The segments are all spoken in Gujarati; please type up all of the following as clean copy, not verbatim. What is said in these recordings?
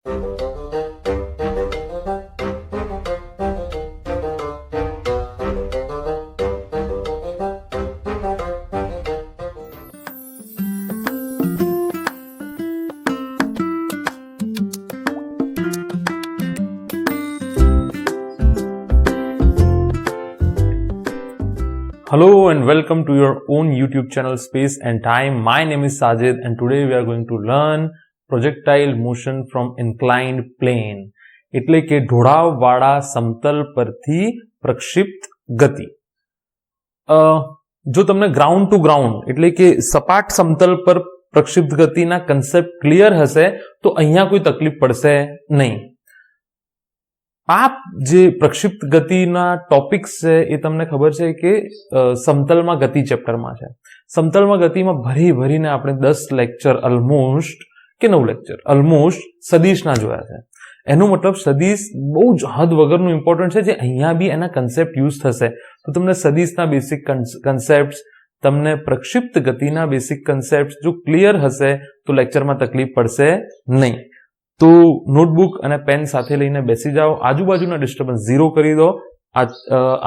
Hello and welcome to your own YouTube channel Space and Time. My name is Sajid and today we are going to learn projectile motion from inclined plane. એટલે કે ઢોળાવવાળા સમતલ પરથી પ્રક્ષિપ્ત ગતિ. જો તમને ગ્રાઉન્ડ ટુ ગ્રાઉન્ડ એટલે કે સપાટ સમતલ પર પ્રક્ષિપ્ત ગતિના કન્સેપ્ટ ક્લિયર હશે તો અહીંયા કોઈ તકલીફ પડશે નહીં. આ જે પ્રક્ષિપ્ત ગતિના ટોપિક્સ છે એ તમને ખબર છે કે સમતલમાં ગતિ ચેપ્ટરમાં છે. સમતલમાં ગતિમાં ભરીને આપણે 10 લેક્ચર ઓલમોસ્ટ કે 9 લેક્ચર ઓલમોસ્ટ સદિશના જોયા છે. એનો મતલબ સદિશ બહુ જ હદ વગરનું ઇમ્પોર્ટન્ટ છે, જે અહીંયા બી એના કન્સેપ્ટ યુઝ થશે તો તમને સદિશના બેસિક કન્સેપ્ટ, તમને પ્રક્ષિપ્ત ગતિના બેસિક કન્સેપ્ટ જો ક્લિયર હશે તો લેક્ચરમાં તકલીફ પડશે નહીં. તો નોટબુક અને પેન સાથે લઈને બેસી જાઓ, આજુબાજુના ડિસ્ટર્બન્સ ઝીરો કરી દો.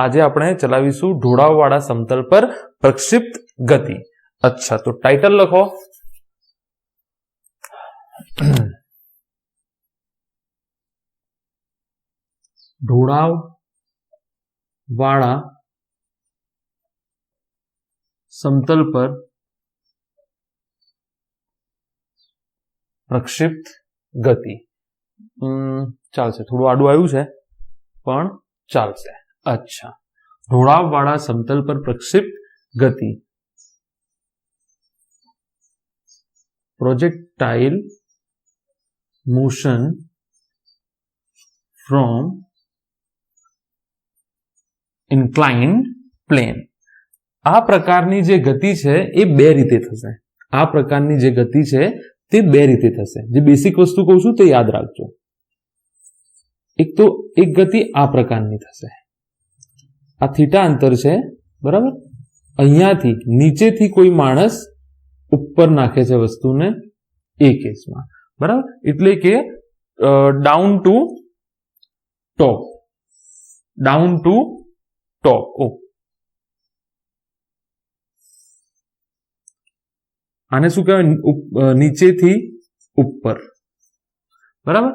આજે આપણે ચલાવીશું ઢોળાવવાળા સમતલ પર પ્રક્ષિપ્ત ગતિ. અચ્છા, તો ટાઇટલ લખો. ઢોળાવવાળા સમતલ પર પ્રક્ષિપ્ત ગતિ. ચાલશે, થોડું આડું આવ્યું છે પણ ચાલશે. અચ્છા, ઢોળાવવાળા સમતલ પર પ્રક્ષિપ્ત ગતિ. પ્રોજેક્ટાઇલ મોશન ફ્રોમ ઇન્ક્લાઇન્ડ પ્લેન. આ પ્રકારની જે ગતિ છે એ બે રીતે થશે. આ પ્રકારની જે ગતિ છે તે બે રીતે થશે. જે બેસિક વસ્તુ કહું છું તે યાદ રાખજો. એક ગતિ આ પ્રકારની થશે. આ થીટા અંતર છે, બરાબર. અહીંયાથી નીચેથી કોઈ માણસ ઉપર નાખે છે વસ્તુને, એ કેસમાં, બરાબર. એટલે કે down to top, down to ટોપ. આને શું કહેવાય? નીચેથી ઉપર, બરાબર.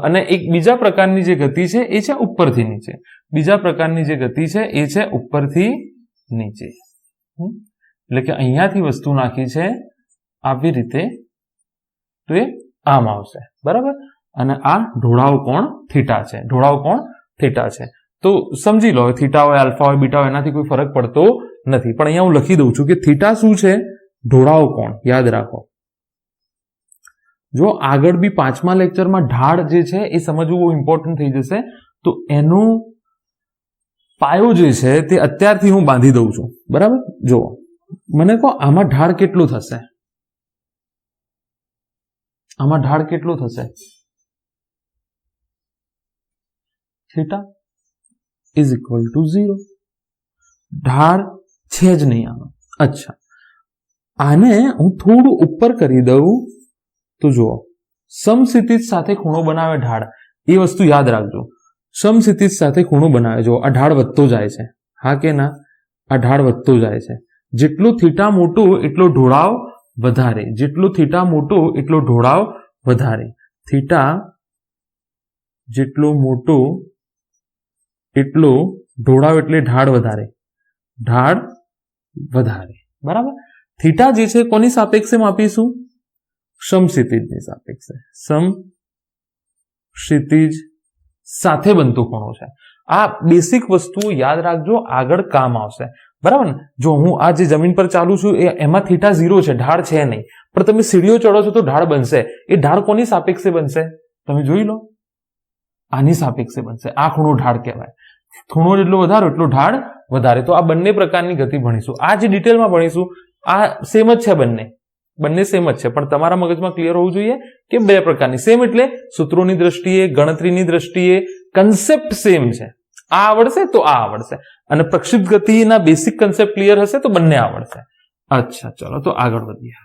અને એક બીજા પ્રકારની જે ગતિ છે એ છે ઉપરથી નીચે. બીજા પ્રકારની જે ગતિ છે એ છે ઉપરથી નીચે. એટલે કે અહીંયાથી વસ્તુ નાખી છે આવી રીતે તો એ આમ આવશે, બરાબર. અને આ ઢોળાવ કોણ થીટા છે, ઢોળાવ કોણ થીટા છે. તો સમજી લો, થીટા હોય, આલ્ફા હોય, બીટા હોય, એનાથી કોઈ ફરક પડતો નથી. પણ અહીંયા હું લખી દઉં છું કે થીટા શું છે? ઢોળાવ કોણ. યાદ રાખો. જો આગળ બી 5મા લેક્ચરમાં ઢાળ જે છે એ સમજવું બહુ ઇમ્પોર્ટન્ટ થઈ જશે. તો એનો પાયો જે છે તે અત્યારથી હું બાંધી દઉં છું, બરાબર. જો મને કહો, આમાં ઢાળ કેટલું થશે? આમાં ઢાળ કેટલું થશે? Theta is equal two 0. ઢાળ છે જ નહીં આમાં. અચ્છા, આને હું થોડું ઉપર કરી દઉં તો જુઓ, સમક્ષિતિજ સાથે ખૂણો બનાવે ઢાળ. એ વસ્તુ યાદ રાખજો. સમક્ષિતિજ સાથે ખૂણો બનાવે. જો આ ઢાળ વધતો જાય છે, હા કે ના? આ ઢાળ વધતો જાય છે. જેટલું થીટા મોટું એટલો ઢોળાવ વધારે. જેટલું થીટા મોટું એટલો ઢોળાવ વધારે. થીટા જેટલો મોટો એટલો ઢોળાવ, એટલે ઢાળ વધારે. ઢાળ વધારે, બરાબર. થીટા જે છે કોની સાપેક્ષે માપીશું? સમક્ષિતિજની સાપેક્ષે. સમક્ષિતિજ સાથે બનતો ખૂણો છે. આ બેસિક વસ્તુ યાદ રાખજો, આગળ કામ આવશે, બરાબર ને. જો હું આ જે જમીન પર ચાલુ છું એમાં થીટા 0 છે, ઢાળ છે નહીં. પણ તમે સીડીઓ ચડો છો તો ઢાળ બનશે. એ ઢાળ કોની સાપેક્ષે બનશે? તમે જોઈ લો, આની સાપેક્ષે બનશે. આ ખૂણો ઢાળ કહેવાય. ખૂણો જેટલો વધારો એટલો ઢાળ વધારે. તો આ બંને પ્રકારની ગતિ ભણીશું. આ જે ડિટેલમાં ભણીશું આ સેમ જ છે, બંને સેમ જ છે. પણ તમારા મગજમાં ક્લિયર હોવું જોઈએ કે બે પ્રકારની. સેમ એટલે સૂત્રોની દ્રષ્ટિએ, ગણતરીની દ્રષ્ટિએ કન્સેપ્ટ સેમ છે. આ આવડશે તો આ આવડશે, અને પ્રક્ષિપ્ત ગતિના બેસિક કન્સેપ્ટ ક્લિયર હશે તો બંને આવડશે. અચ્છા, ચલો તો આગળ વધીએ.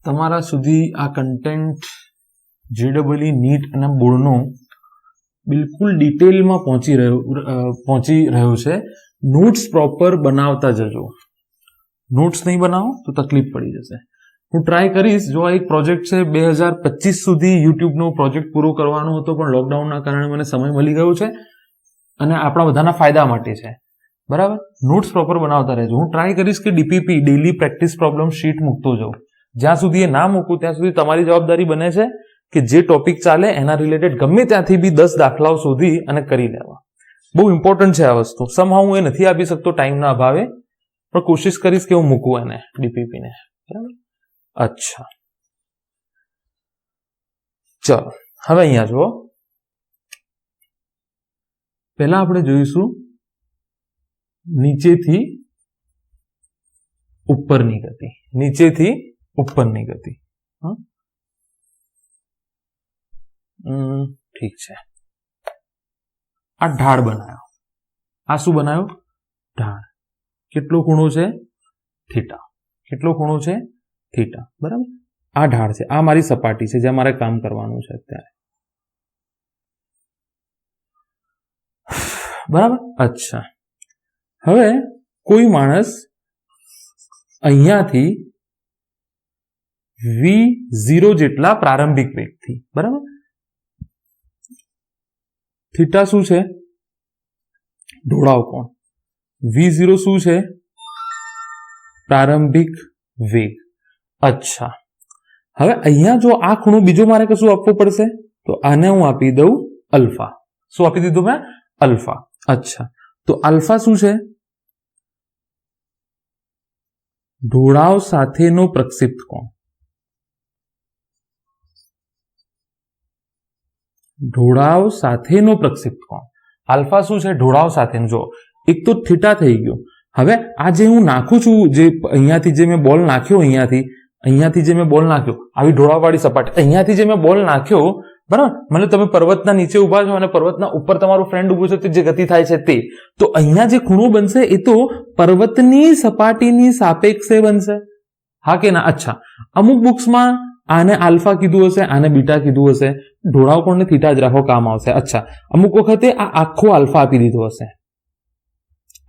તમારા સુધી આ કન્ટેન્ટ JEE નીટ અને બોર્ડનું બિલકુલ ડિટેલમાં પહોંચી રહ્યું છે. નોટ્સ પ્રોપર બનાવતા જજો. નોટ્સ નહીં બનાવો તો તકલીફ પડી જશે. હું ટ્રાય કરીશ. જો આ એક પ્રોજેક્ટ છે 2025 સુધી યુટ્યુબનો પ્રોજેક્ટ પૂરો કરવાનો હતો, પણ લોકડાઉનના કારણે મને સમય મળી ગયો છે અને આપણા બધાના ફાયદા માટે છે. બરાબર, નોટ્સ પ્રોપર બનાવતા રહેજો. હું ટ્રાય કરીશ કે DPP daily practice problem sheet મૂકતો જાઉં. જ્યાં સુધી એ ના મૂકું ત્યાં સુધી તમારી જવાબદારી બને છે કે જે ટોપિક ચાલે એના રિલેટેડ ગમે ત્યાંથી બી 10 દાખલાઓ શોધી અને કરી લેવા. બહુ ઇમ્પોર્ટન્ટ છે આ વસ્તુ. સમહાઉ હું એ નથી આપી શકતો ટાઈમના અભાવે, પણ કોશિશ કરીશ કે હું મૂકું એને DPP ને. બરાબર, અચ્છા ચલો હવે અહીંયા જુઓ. પહેલા આપણે જોઈશું નીચેથી ઉપરની ગતિ. નીચેથી ઉપરની ગતિ. ઠીક છે. આ ઢાળ બનાવ્યો. આ શું બનાવ્યો? ઢાળ. કેટલો ખૂણો છે? થીટા. કેટલો ખૂણો છે? થીટા. બરાબર, આ ઢાળ છે. આ મારી સપાટી છે જ્યાં મારે કામ કરવાનું છે અત્યારે. બરાબર, અચ્છા. હવે કોઈ માણસ અહીંયાથી V0 જેટલા પ્રારંભિક વેગથી, બરાબર, થીટા શું છે? ઢોળાવ કોણ. V0 શું છે? પ્રારંભિક વેગ. અચ્છા, હવે અહીંયા જો આ ખૂણો બીજો મારે કશું આપવો પડશે તો આને હું આપી દઉં અલ્ફા. શું આપી દીધું મેં? અલ્ફા. અચ્છા, તો અલ્ફા શું છે? ઢોળાવ સાથેનો પ્રક્ષિપ્ત કોણ. ઢોળાવ સાથેનો પ્રક્ષિપ્ત કોણ. આલ્ફા શું છે? ઢોળાવ સાથેનો. જો એક તો થીટા થઈ ગયો. હવે આ જે હું નાખું છું, જે અહીંયાથી જે મેં બોલ નાખ્યો, અહીંયાથી જે મેં બોલ નાખ્યો, આવી ઢોળાવવાળી સપાટી, અહીંયાથી જે મેં બોલ નાખ્યો, બરાબર, મતલબ તમે પર્વતના નીચે ઉભા છો અને પર્વતના ઉપર તમારું ફ્રેન્ડ ઉભું છે, તે જે ગતિ થાય છે તે, તો અહીંયા જે ખૂણો બનશે એ તો પર્વતની સપાટીની સાપેક્ષે બનશે. હા કે ના? અચ્છા, અમુક બુક્સમાં આને આલ્ફા કીધું હશે, આને બીટા કીધું હશે. ઢોળાવ કોણને થીટા જ રાખો, કામ આવશે. અચ્છા, અમુક વખતે આ આખો આલ્ફા આપી દીધો હશે.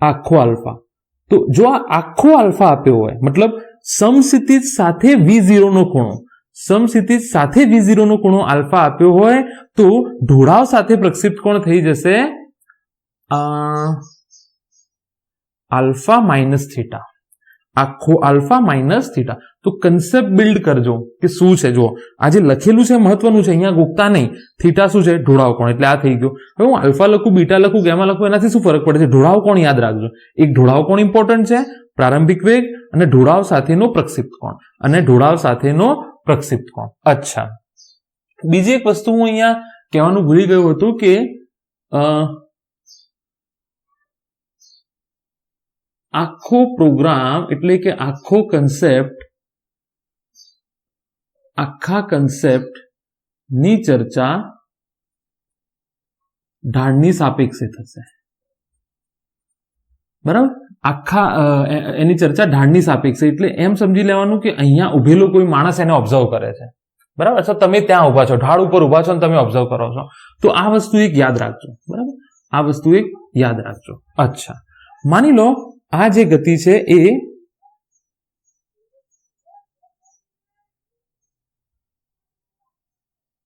આખો આલ્ફા. તો જો આ આખો આલ્ફા આપ્યો હોય, મતલબ સમસ્થિતિજ સાથે V0 નો ખૂણો, સમસ્થિતિજ સાથે V0 નો ખૂણો આલ્ફા આપ્યો હોય તો ઢોળાવ સાથે પ્રક્ષિપ્ત કોણ થઈ જશે? Alpha minus theta. આખો આલ્ફા માઇનસ થીટા. તો કન્સેપ્ટ બિલ્ડ કરજો કે શું છે. જો આ જે લખેલું છે મહત્વનું છે, અહીંયા ગોખતા નહીં. થીટા શું છે? ઢોળાવ કોણ. એટલે આ થઈ ગયો. હવે હું આલ્ફા લખું, બીટા લખું, ગેમા લખું, એનાથી શું ફરક પડે છે? ઢોળાવ કોણ યાદ રાખજો. એક ઢોળાવ કોણ ઇમ્પોર્ટન્ટ છે, પ્રારંભિક વેગ, અને ઢોળાવ સાથેનો પ્રક્ષિપ્ત કોણ, અને ઢોળાવ સાથેનો પ્રક્ષિપ્ત કોણ. અચ્છા, બીજી એક વસ્તુ હું અહીંયા કહેવાનું ભૂલી ગયો હતું કે આખો પ્રોગ્રામ એટલે કે આખો કન્સેપ્ટ, આખા કન્સેપ્ટ ની ચર્ચા ઢાળની સાપેક્ષે થશે. બરાબર, આખા એની ચર્ચા ઢાળની સાપેક્ષે. એટલે એમ સમજી લેવાનું કે અહીંયા ઉભેલો કોઈ માણસ એને ઓબ્ઝર્વ કરે છે. બરાબર, અથવા તમે ત્યાં ઉભા છો, ઢાળ ઉપર ઉભા છો અને તમે ઓબ્ઝર્વ કરો છો. તો આ વસ્તુ એક યાદ રાખજો. બરાબર, આ વસ્તુ એક યાદ રાખજો. અચ્છા, માની લો આ જે ગતિ છે એ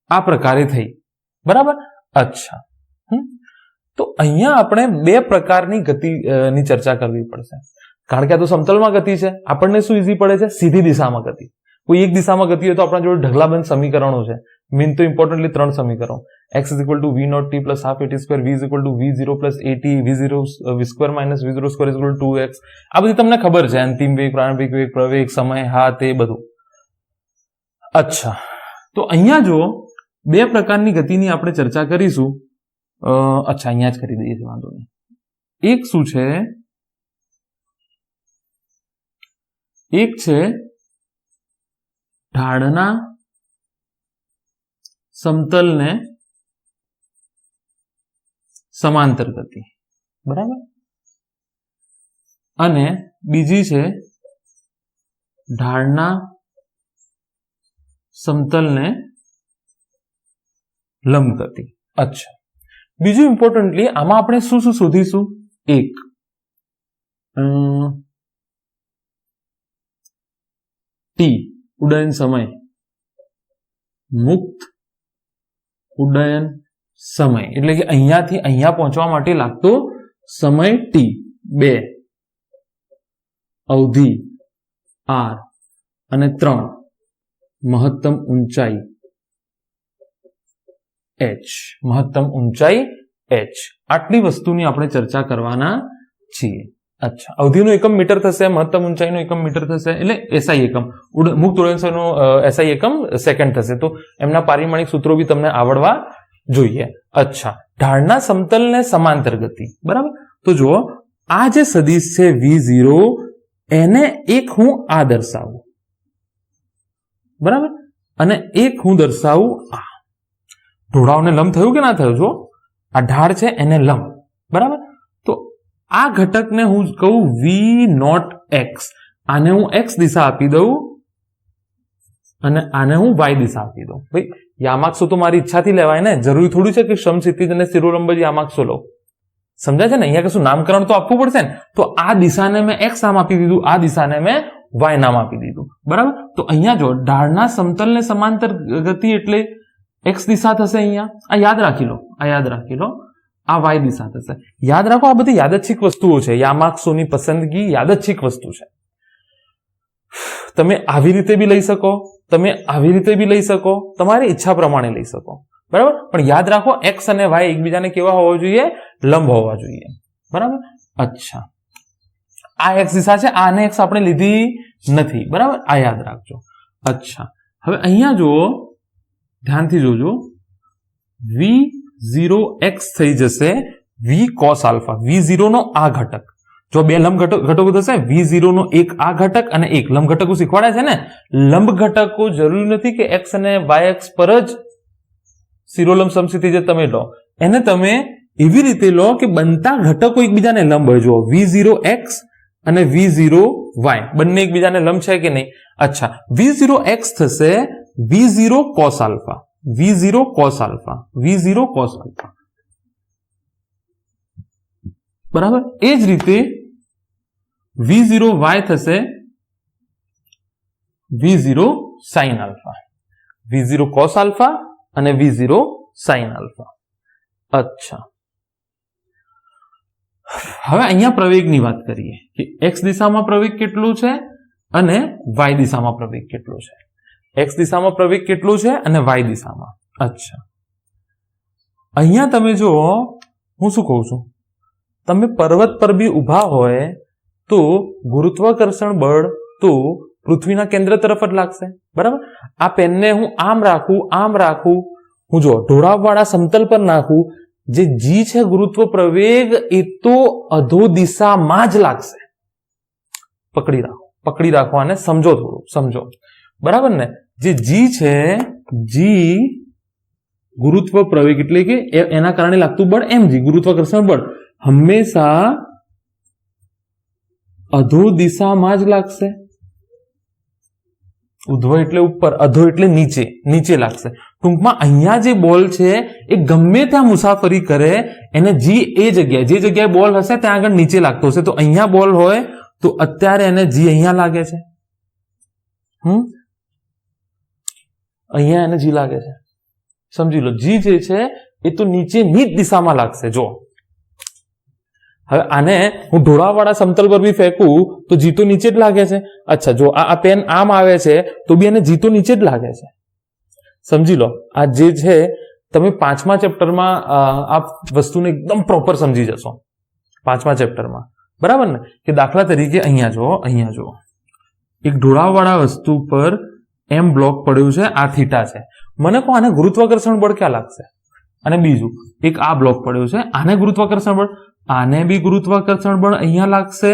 આ પ્રકારે થઈ. બરાબર, અચ્છા. તો અહીંયા આપણે બે પ્રકારની ગતિની ચર્ચા કરવી પડશે, કારણ કે આ તો સમતલમાં ગતિ છે. આપણને શું ઈઝી પડે છે? સીધી દિશામાં ગતિ. કોઈ એક દિશામાં ગતિ હોય તો આપણા જોડે ઢગલાબંધ સમીકરણો છે. મેન તો ઇમ્પોર્ટન્ટલી 3 સમીકરણો. x = v0t + ½ at², v = v0 + at, v0 v² - v0² = 2x. આ બધી તમને ખબર છે. અંતિમ વેગ, પ્રારંભિક વેગ, પ્રવેગ, સમય, હા, તે બધું. અચ્છા, તો અહીંયા જો બે પ્રકારની ગતિની આપણે ચર્ચા કરીશું. અચ્છા, અહીંયા જ કરી દઈએ, વાંધો નહીં. એક શું છે? એક છે ઢાળના સમતલને સમાંતર ગતિ. બરાબર, અને બીજી છે ઢાળના સમતલ ને લંબ ગતિ. અચ્છા, બીજું ઇમ્પોર્ટન્ટલી આમાં આપણે શું શું શોધીશું? એક ટી ઉડ્ડયન સમય, મુક્ત ઉડ્ડયન સમય એટલે કે અહીંયાથી અહીંયા પહોંચવા માટે લાગતો સમય ટી. 2 અવધિ આર અને 3 મહત્તમ ઊંચાઈ h. મહત્તમ ઊંચાઈ h. આટલી વસ્તુની આપણે ચર્ચા કરવાના છીએ. અચ્છા, અવધિનો એકમ મીટર થશે, મહત્તમ ઊંચાઈનો એકમ મીટર થશે, એટલે એસઆઈ એકમ, મુક્ત ઉડ્ડયન સમયનો એસઆઈ એકમ સેકન્ડ થશે. તો એમના પારિમાણિક સૂત્રો બી તમને આવડવા જોઈએ. અચ્છા, ઢાળના સમતલને સમાંતર ગતિ. બરાબર, તો જુઓ આ જે સદિશ છે V0 એને એક હું આ દર્શાવું, બરાબર, અને એક હું દર્શાવું આ. ઢોળાવને લંબ થયું કે ના થયું? જો આ ઢાળ છે એને લંબ, બરાબર. તો આ ઘટકને હું કહું V0x, આને હું x દિશા આપી દઉં અને આને હું y દિશા આપી દઉં. ભાઈ યામાક્ષો તો મારી ઈચ્છાથી લેવાય ને, જરૂરી થોડું છે કે સમક્ષિતિજ અને શિરોલંબ જ યામાક્ષો લો. સમજાય છે ને? અહીંયા કશું નામકરણ તો આપવું પડશે ને. તો આ દિશાને મેં x નામ આપી દીધું, આ દિશાને મેં y નામ આપી દીધું, બરાબર. તો અહીંયા જો ઢાળના સમતલને સમાંતર ગતિ એટલે x દિશા થશે. અહીંયા આ યાદ રાખી લો, આ યાદ રાખી લો, આ y દિશા થશે. યાદ રાખો, આ બધી યાદચ્છિક વસ્તુઓ છે. યામાક્ષોની પસંદગી યાદચ્છિક વસ્તુ છે. તમે આવી રીતે બી લઈ શકો, તમે આવી રીતે બી લઈ શકો, તમારી ઈચ્છા પ્રમાણે લઈ શકો, બરાબર. પણ યાદ રાખો x અને y એકબીજાને કેવા હોવા જોઈએ? લંબ હોવા જોઈએ, બરાબર. અચ્છા, આ x દિશા છે, આને x આપણે લીધી નથી, બરાબર, આ યાદ રાખજો. અચ્છા, હવે અહીંયા જુઓ, ધ્યાનથી જોજો, V0x થઈ જશે V cos આલ્ફા. V0 નો આ ઘટક, જો બે લંબ ઘટકો થશે, V0 નો એક આ ઘટક અને એક લંબ ઘટકો શીખવાડે છે ને. લંબ ઘટકો જરૂરી નથી કે x અને yx પર જ શિરોલંબ સમક્ષિતિજ તમે લો, એને તમે એવી રીતે લો કે બનતા ઘટકો એકબીજાને લંબ હોય. જો V0x અને V0y બંને એકબીજાને લંબ છે કે નહીં? અચ્છા, V0x થશે V0 cos alpha, V0 cos alpha, V0 cos alpha, બરાબર. એ જ રીતે V0y થશે V0 sin alpha, V0 cos alpha અને V0 sin આલ્ફા. અચ્છા, હવે અહીંયા પ્રવેગની વાત કરીએ કે x દિશામાં પ્રવેગ કેટલું છે અને y દિશામાં પ્રવેગ કેટલું છે. x દિશામાં પ્રવેગ કેટલું છે અને y દિશામાં. અચ્છા, અહીંયા તમે જો, હું શું કહું છું, તમે પર્વત પર બી ઊભા હોય તો ગુરુત્વાકર્ષણ બળ તો પૃથ્વીના કેન્દ્ર તરફ જ લાગશે, બરાબર. આ પેનને હું આમ રાખું, હું જો ઢોળાવવાળા સમતલ પર નાખું, જે g છે ગુરુત્વ પ્રવેગ એ તો અધો દિશામાં જ લાગશે. પકડી રાખો અને સમજો, થોડું સમજો, બરાબર ને. જે g છે, g ગુરુત્વ પ્રવેગ એટલે કે એના કારણે લાગતું બળ mg, ગુરુત્વાકર્ષણ બળ હંમેશા અધો દિશામાં જ લાગશે. ઉધ્વ એટલે ઉપર, અધો એટલે નીચે લાગશે. ટૂંકમાં અહીંયા જે બોલ છે એ ગમે ત્યાં મુસાફરી કરે, એને જી એ જગ્યાએ, જે જગ્યાએ બોલ હશે ત્યાં આગળ નીચે લાગતો હશે. તો અહીંયા બોલ હોય તો અત્યારે એને જી અહીંયા લાગે છે, અહીંયા એને જી લાગે છે. સમજી લો, જી જે છે એ તો નીચેની જ દિશામાં લાગશે. જો હવે આને હું ઢોળાવવાળા સમતલ પર બી ફેંકું તો જી તો નીચે જ લાગે છે. અચ્છા, જો આ પેન આમ આવે છે તો બી એને જી તો નીચે જ લાગે છે. સમજી લો, આ જે છે તમે 5મા ચેપ્ટરમાં આ વસ્તુને એકદમ પ્રોપર સમજી જશો. 5મા ચેપ્ટરમાં, બરાબર ને. કે દાખલા તરીકે અહીંયા જો એક ઢોળાવવાળા વસ્તુ પર એમ બ્લોક પડ્યું છે, આ થીટા છે. મને કહો આને ગુરુત્વાકર્ષણ બળ ક્યાં લાગશે? અને બીજું એક આ બ્લોક પડ્યો છે, આને ગુરુત્વાકર્ષણ બળ, આને બી ગુરુત્વાકર્ષણ બળ અહીંયા લાગશે,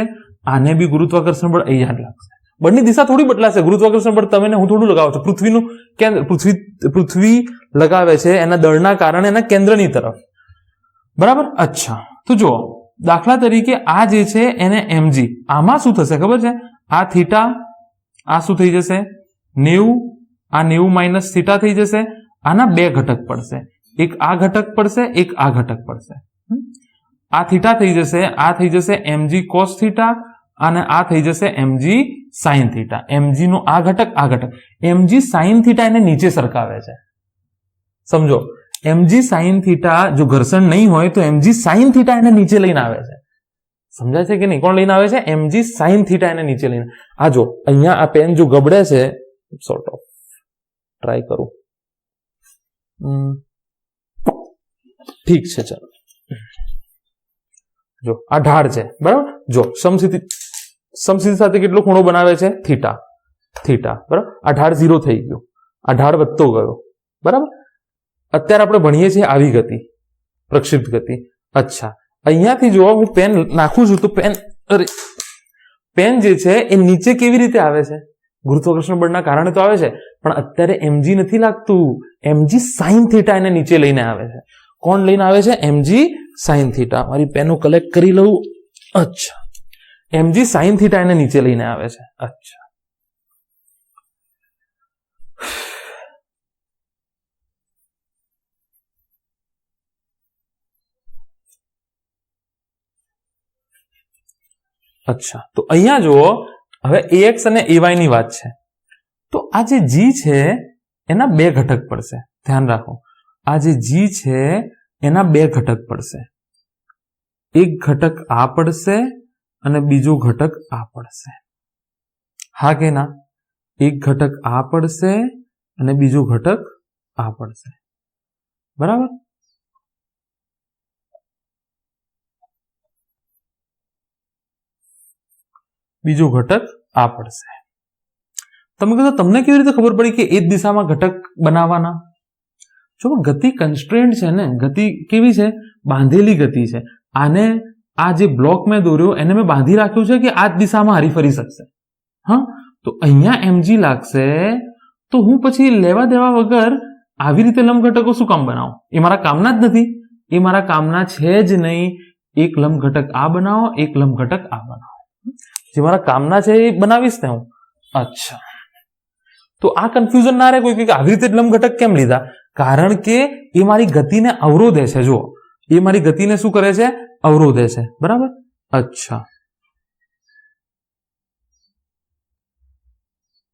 આને બી ગુરુત્વાકર્ષણ બળ અહીંયા લાગશે. બળની દિશા થોડી બદલાશે. ગુરુત્વાકર્ષણ બળ તમે હું થોડું લગાવો છો, પૃથ્વીનું કેન્દ્ર, પૃથ્વી લગાવે છે એના દળના કારણે એના કેન્દ્રની તરફ, બરાબર. અચ્છા, તો જો દાખલા તરીકે આ જે છે એને mg, આમાં શું થશે ખબર છે? આ થીટા, આ શું થઈ જશે 90 આ 90 માઇનસ થીટા થઈ જશે. આના બે ઘટક પડશે, એક આ ઘટક પડશે, એક આ ઘટક પડશે. આ થીટા થઈ જશે, આ થઈ જશે mg cos થીટા અને આ થઈ જશે mg sin થીટા. mg નો આ ઘટક mg sin થીટા એને નીચે સરકાવે છે. સમજો, mg sin થીટા જો ઘર્ષણ નહીં હોય તો mg sin થીટા એને નીચે લઈને આવે છે. સમજાય છે કે નહીં? કોણ લઈને આવે છે? mg sin થીટા એને નીચે લઈને. આ જો અહીંયા આ પેન જો ગબડે છે, સોર્ટ ઓફ ટ્રાય કરું. ઠીક છે, ચાલો. જો આ ઢાળ છે, બરાબર. જો સમસ્થિતિ સાથે કેટલો ખૂણો બનાવે છે? થીટા. બરાબર. આ ઢાળ 0 થઈ ગયો, આ ઢાળ વધતો ગયો, બરાબર. અત્યારે આપણે ભણીએ છીએ આવી ગતિ, પ્રક્ષિપ્ત ગતિ. અચ્છા, અહીંયાથી જો હું પેન નાખું છું તો પેન જે છે એ નીચે કેવી રીતે આવે છે? ગુરુત્વાકર્ષણ બળના કારણે તો આવે છે, પણ અત્યારે mg નથી લાગતું. mg sin થીટા એને નીચે લઈને આવે છે. કોણ લઈને આવે છે? mg sin theta. મારી પેનો કલેક્ટ કરી લઉં. અચ્છા, mg sin થીટા એને નીચે લઈને આવે છે. અચ્છા, અચ્છા, તો અહીંયા જુઓ, હવે ax અને ay ની વાત છે. તો આ જે g છે એના બે ઘટક પડશે. ધ્યાન રાખો, આ જે g છે એના બે ઘટક પડશે. એક ઘટક આ પડશે અને બીજો ઘટક આ પડશે. હા કે ના? એક ઘટક આ પડશે અને બીજો ઘટક આ પડશે, બરાબર. બીજો ઘટક આ પડશે. તમે કહો તમને કેવી રીતે ખબર પડી કે એ જ દિશામાં ઘટક બનાવવાના? જો ગતિ કન્સ્ટ્રેન્ટ છે ને, ગતિ કેવી છે? બાંધેલી ગતિ છે. આને આ જે બ્લોક મેં દોર્યો એને મેં બાંધી રાખ્યું છે કે આ જ દિશામાં હરીફરી શકશે. હા, તો અહીંયા mg લાગશે તો હું પછી લેવા દેવા વગર આવી રીતે લંબ ઘટકો શું કામ બનાવો? એ મારા કામના જ નથી. એ મારા કામના છે જ નહીં. એક લંબ ઘટક આ બનાવો, એક લંબ ઘટક આ બનાવો. જે મારા કામના છે એ બનાવીશ ને હું. અચ્છા, તો આ કન્ફ્યુઝન ના રહે કોઈ કે આવી રીતે લંબ ઘટક કેમ લીધા? કારણ કે એ મારી ગતિને અવરોધે છે. જુઓ, એ મારી ગતિને શું કરે છે? અવરોધે છે, બરાબર. અચ્છા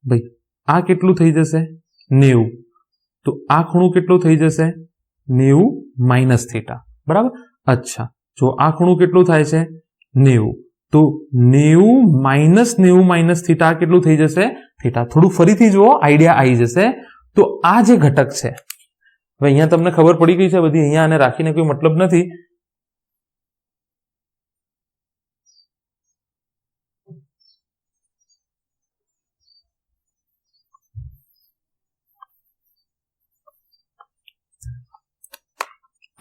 ભાઈ, આ કેટલું થઈ જશે? 90. તો આ ખૂણું કેટલું થઈ જશે? 90 માઇનસ થીટા, બરાબર. અચ્છા, જો આ ખૂણું કેટલું થાય છે? 90. તો 90 માઇનસ થીટા કેટલું થઈ જશે? થીટા. થોડું ફરીથી જુઓ, આઈડિયા આવી જશે. તો આ જે ઘટક છે, હવે અહીંયા તમને ખબર પડી ગઈ છે બધી. અહીંયા આને રાખીને કોઈ મતલબ નથી.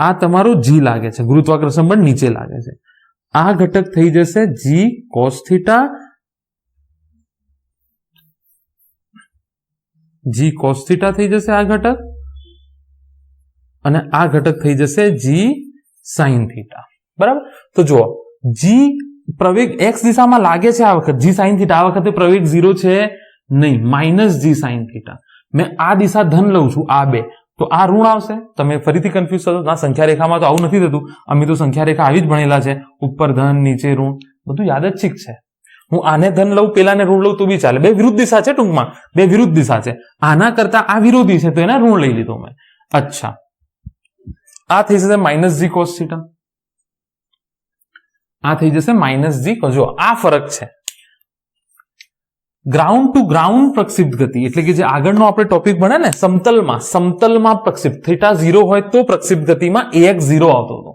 આ તમારો જી લાગે છે, ગુરુત્વાકર્ષણ બળ નીચે લાગે છે. આ ઘટક થઈ જશે જી કોસ થીટા, જી કોસ થીટા થઈ જશે આ ઘટક, અને આ ઘટક થઈ જશે જી સાઇન થીટા, બરાબર. તો જુઓ, જી પ્રવેગ એક્સ દિશામાં લાગે છે આ વખત, જી સાઇન થીટા. આ વખતે પ્રવેગ 0 છે નહીં, માઇનસ જી સાઇન થીટા. મેં આ દિશા ધન લઉં છું, આ બે, તો આ ઋણ આવશે. તમે ફરીથી કન્ફ્યુઝ થશો. ના, સંખ્યા રેખામાં તો આવું નથી થતું. અમે તો સંખ્યા રેખા આવી જ ભણેલા છે, ઉપર ધન નીચે ઋણ, બધું યાદચ્છિક છે. હું આને ધન લઉં, પેલાને ઋણ લઉં તો બી ચાલે. બે વિરુદ્ધ દિશા છે, ટૂંકમાં બે વિરુદ્ધ દિશા છે. આના કરતા આ વિરોધી છે તો એને ઋણ લઈ લીધો મેં. અચ્છા, આ થઈ જશે માઇનસ જી કોસ થીટા, આ થઈ જશે માઇનસ જી કોસ. જો આ ફરક છે. ગ્રાઉન્ડ ટુ ગ્રાઉન્ડ પ્રક્ષિપ્ત ગતિ એટલે કે જે આગળનો આપણે ટોપિક ભણે ને, સમતલમાં પ્રક્ષિપ્ત. થીટા 0 હોય તો પ્રક્ષિપ્ત ગતિમાં ax 0 આવતો હતો,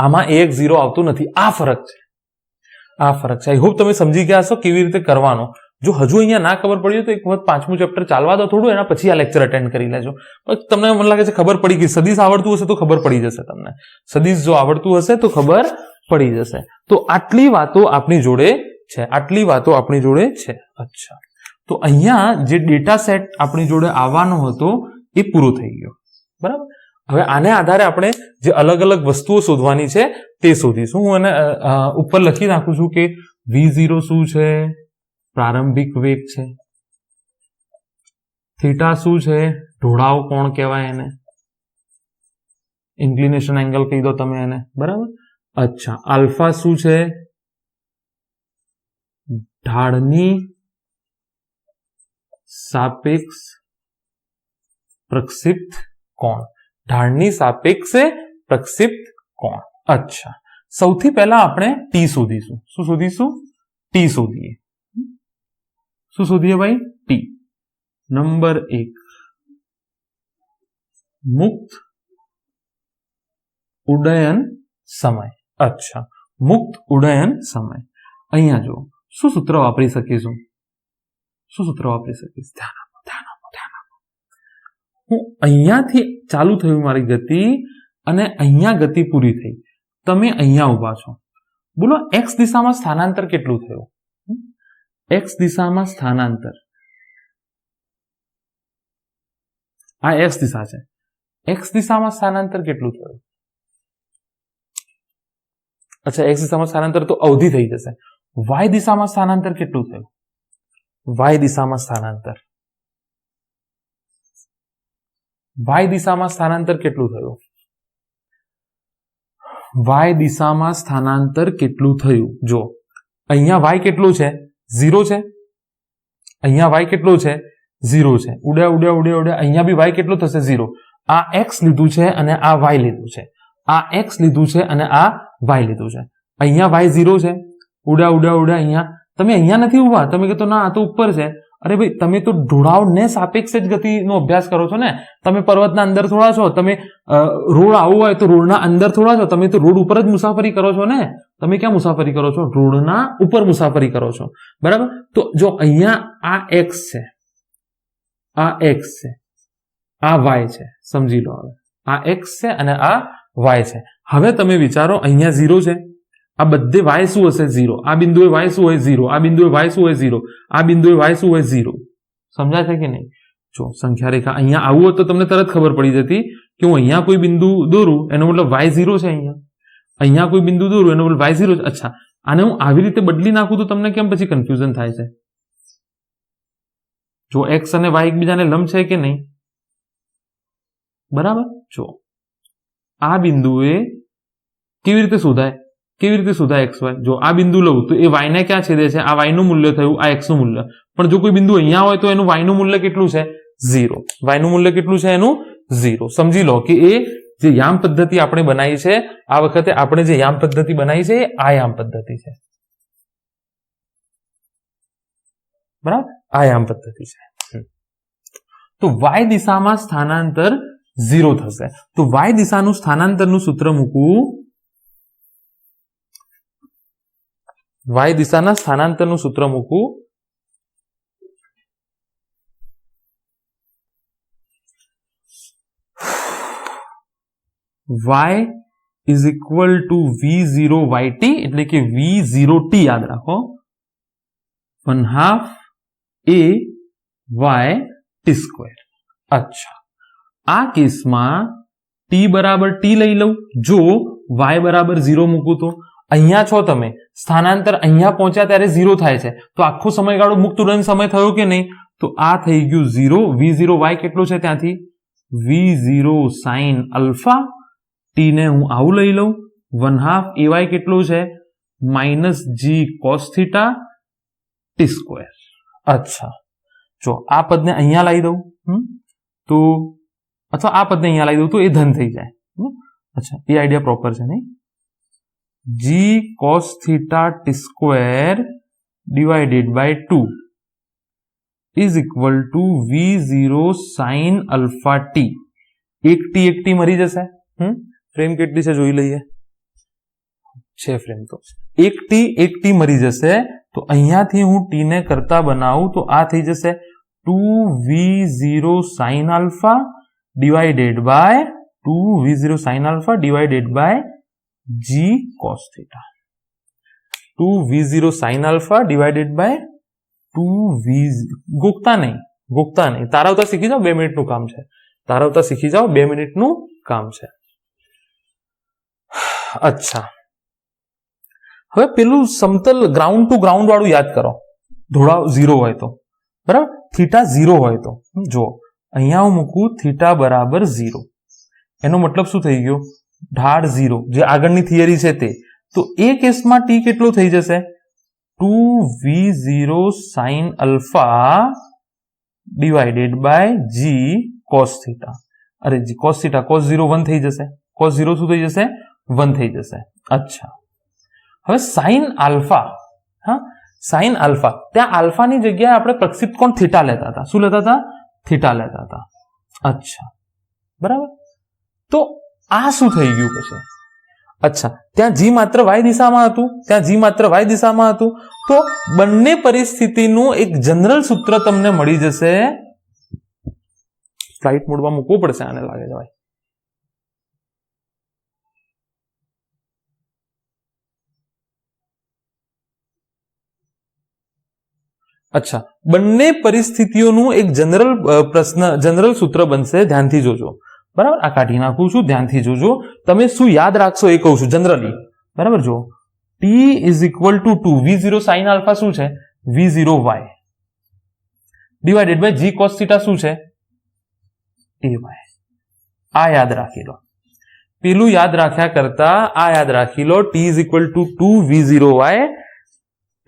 આમાં ax 0 આવતું નથી. આ ફરક છે, આ ફરક છે. આઈ હોપ તમે સમજી ગયા હશો કેવી રીતે કરવાનો. જો હજુ અહીંયા ના ખબર પડી તો એક વખત 5મું ચેપ્ટર ચાલવા દો થોડું, એના પછી આ લેક્ચર અટેન્ડ કરી લેજો. તમને મને લાગે છે ખબર પડી ગઈ. સદીશ આવડતું હશે તો ખબર પડી જશે તમને. સદીશ જો આવડતું હશે તો ખબર પડી જશે. તો આટલી વાતો આપણી જોડે છે, આટલી વાતો આપણી જોડે છે. અચ્છા, તો અહીંયા જે ડેટા સેટ આપણી જોડે આવવાનો હતો એ પૂરો થઈ ગયો, બરાબર. હવે આને આધારે આપણે જે અલગ અલગ વસ્તુઓ શોધવાની છે તે શોધીશું. હું એને ઉપર લખી નાખું છું કે v0 શું છે? પ્રારંભિક વેગ છે. થીટા શું છે? ઢોળાવ કોણ કહેવાય એને? ઇન્ક્લિનેશન એંગલ કહી દો તમે એને, બરાબર. અચ્છા, આલ્ફા શું છે? ઢાળની સાપેક્ષ પ્રક્ષિપ્ત કોણ. ઢાળની સાપેક્ષે પ્રક્ષિપ્ત કોણ. અચ્છા, સૌથી પહેલા આપણે ટી શોધીશું. શું શોધીશું? ટી શોધીએ. શું શોધીએ ભાઈ? ટી. નંબર 1, મુક્ત ઉડ્ડયન સમય. અચ્છા, મુક્ત ઉડ્ડયન સમય. અહીંયા જો શું સૂત્ર વાપરી શકીશું? શું સૂત્ર વાપરી શકીશ? ધ્યાન આપો, ધ્યાન આપો, ધ્યાન આપો. હું અહીંયાથી ચાલુ થયું મારી ગતિ અને અહીંયા ગતિ પૂરી થઈ. તમે અહીંયા ઉભા છો. બોલો એક્સ દિશામાં સ્થાનાંતર કેટલું થયું? એક્સ દિશામાં સ્થાનાંતર, આ એક્સ દિશા છે. એક્સ દિશામાં સ્થાનાંતર કેટલું થયું? અચ્છા, એક્સ દિશામાં સ્થાનાંતર તો અવધિ થઈ જશે. વાય દિશામાં સ્થાનાંતર કેટલું થયું? વાય દિશામાં સ્થાનાંતર, વાય દિશામાં સ્થાનાંતર કેટલું થયું? વાય દિશામાં સ્થાનાંતર કેટલું થયું? જો અહીંયા વાય કેટલું છે? 0 છે. અહીંયા વાય કેટલું છે? 0 છે. ઉડ્યા ઉડ્યા ઉડ્યા ઉડ્યા અહીંયા બી વાય કેટલું થશે? 0. આ એક્સ લીધું છે અને આ વાય લીધું છે. આ એક્સ લીધું છે અને આ વાય લીધું છે. અહીંયા વાય 0 છે. ઉડ્યા ઉડ્યા ઉડ્યા અહીંયા. તમે અહીંયા નથી ઉભા. તમે કહેતો ના આ તો ઉપર છે. અરે ભાઈ, તમે તો ઢોળાવને સાપેક્ષે જ ગતિનો અભ્યાસ કરો છો ને. તમે પર્વતના અંદર થોડા છો. તમે રોડ આવું હોય તો રોડના અંદર થોડા છો. તમે તો રોડ ઉપર જ મુસાફરી કરો છો ને. તમે ક્યાં મુસાફરી કરો છો? રોડના ઉપર મુસાફરી કરો છો, બરાબર. તો જો અહીંયા આ એક્સ છે, આ એક્સ છે, આ વાય છે. સમજી લો. હવે આ એક્સ છે અને આ વાય છે. હવે તમે વિચારો, અહીંયા 0 છે. આ બધે વાય શું હશે? 0. આ બિંદુએ વાય શું હોય? 0. આ બિંદુએ વાય શું હોય? 0. આ બિંદુએ વાય શું હોય? 0. સમજાય છે કે નહીં? જો સંખ્યા રેખા અહીંયા આવું હોત તો તમને તરત ખબર પડી જતી કે હું અહીંયા કોઈ બિંદુ દોરું એનો મતલબ વાય 0 છે. અહીંયા કોઈ બિંદુ દોરું એનો મતલબ વાય 0 છે. અચ્છા, આને હું આવી રીતે બદલી નાખું તો તમને કેમ પછી કન્ફ્યુઝન થાય છે? જો એક્સ અને વાય એકબીજાને લંબ છે કે નહીં? બરાબર. જો આ બિંદુએ કેવી રીતે શોધાય? કેવી રીતે શોધાય એક્સ વાય? જો આ બિંદુ લઉં તો એ વાય ને ક્યાં છેદે છે? આ વાય નું મૂલ્ય થયું, આ એક્સ નું મૂલ્ય. પણ જો કોઈ બિંદુ અહીંયા હોય તો એનું વાય નું મૂલ્ય કેટલું છે? 0. વાય નું મૂલ્ય કેટલું છે? એનું 0. સમજી લો કે એ જે યામ પદ્ધતિ આપણે બનાવી છે, આ વખતે આપણે જે યામ પદ્ધતિ બનાવી છે એ આ યામ પદ્ધતિ છે, બરાબર. આ યામ પદ્ધતિ છે. તો વાય દિશામાં સ્થાનાંતર 0 થશે. તો વાય દિશાનું સ્થાનાંતરનું સૂત્ર મૂકવું. વાય દિશાના સ્થાનાંતરનું સૂત્ર મૂકવું. y is equal two v0 yt, એટલે કે v0t યાદ રાખો, 1/2 a y t સ્ક્વેર. અચ્છા, આ કેસમાં t બરાબર t લઈ લઉં. જો y બરાબર 0 મૂકું તો અહીંયા છો તમે, સ્થાનાંતર અહીંયા પહોંચ્યા ત્યારે 0 થાય છે. તો આખો સમયગાળો મુક્ત ઉડ્ડયન સમય થયો કે નહીં? તો આ થઈ ગયું 0. v0 y કેટલું છે? ત્યાંથી v0 sin અલ્ફા. t ને હું આવું લઈ લઉં, 1/2 ay કેટલું છે? -g cos theta t square. અચ્છા, જો આ પદને અહીંયા લાવી દઉં તો, અથવા આ પદને અહીંયા લાવી દઉં તો એ ધન થઈ જાય. અચ્છા, એ આઈડિયા પ્રોપર છે નહીં? g cos theta t square divided by 2 is equal to v0 sin alpha t. એક ટી મરી જશે. ફ્રેમ કેટલી છે જોઈ લઈએ. છે ફ્રેમ તો એક ટી મરી જશે. તો અહીંયાથી હું ટી ને કરતા બનાવું તો આ થઈ જશે 2v0 sin alpha divided by 2v0 sin alpha divided by g cos theta. 2v0 sin alpha divided by 2v. ગોખતા નહીં, તારાવતા શીખી જાઓ. 2 મિનિટનું કામ છે. તારાવતા શીખી જાઓ, 2 મિનિટનું કામ છે. અચ્છા, હવે પેલું સમતલ ગ્રાઉન્ડ ટુ ગ્રાઉન્ડ વાળું યાદ કરો. ઢોળાવ 0 હોય તો, બરાબર. થીટા 0 હોય તો જો અહીંયા હું મૂકું થીટા બરાબર 0, એનો મતલબ શું થઈ ગયો? ઢાળ 0, જે આગળની થિયરી છે તે. તો એ કેસમાં ટી કેટલો થઈ જશે? 2v0 sin alpha divided by g cos theta. અરે જી cos થીટા, cos 0 1 થઈ જશે. cos 0 શું થઈ જશે? 1 થઈ જશે. અચ્છા, હવે sin આલ્ફા, હા sin આલ્ફા, ત્યાં આલ્ફાની જગ્યાએ આપણે પ્રક્ષિપ્ત કોણ થીટા લેતા હતા. શું લેતા હતા? થીટા લેતા હતા. અચ્છા, બરાબર. તો આ શું થઈ ગયું પછી? અચ્છા, ત્યાં જી માત્ર y દિશામાં હતું, ત્યાં જી માત્ર y દિશામાં હતું. તો બંને પરિસ્થિતિનું એક જનરલ સૂત્ર તમને મળી જશે. ફ્લાઇટ મોડમાં મૂકવું પડશે આને, લાગે છે ભાઈ. અચ્છા, બંને પરિસ્થિતિઓનું એક જનરલ સૂત્ર બનશે. ધ્યાનથી જોજો, બરાબર. આ કાઢી નાખું છું, ધ્યાનથી જોજો. તમે શું યાદ રાખશો એ કહું છું જનરલી, બરાબર. જો t is equal to 2 v0 sin alpha શું છે? v0y divided by g cos theta શું છે? ay. આ યાદ રાખી લો. પેલું યાદ રાખ્યા કરતા આ યાદ રાખી લો. t is equal to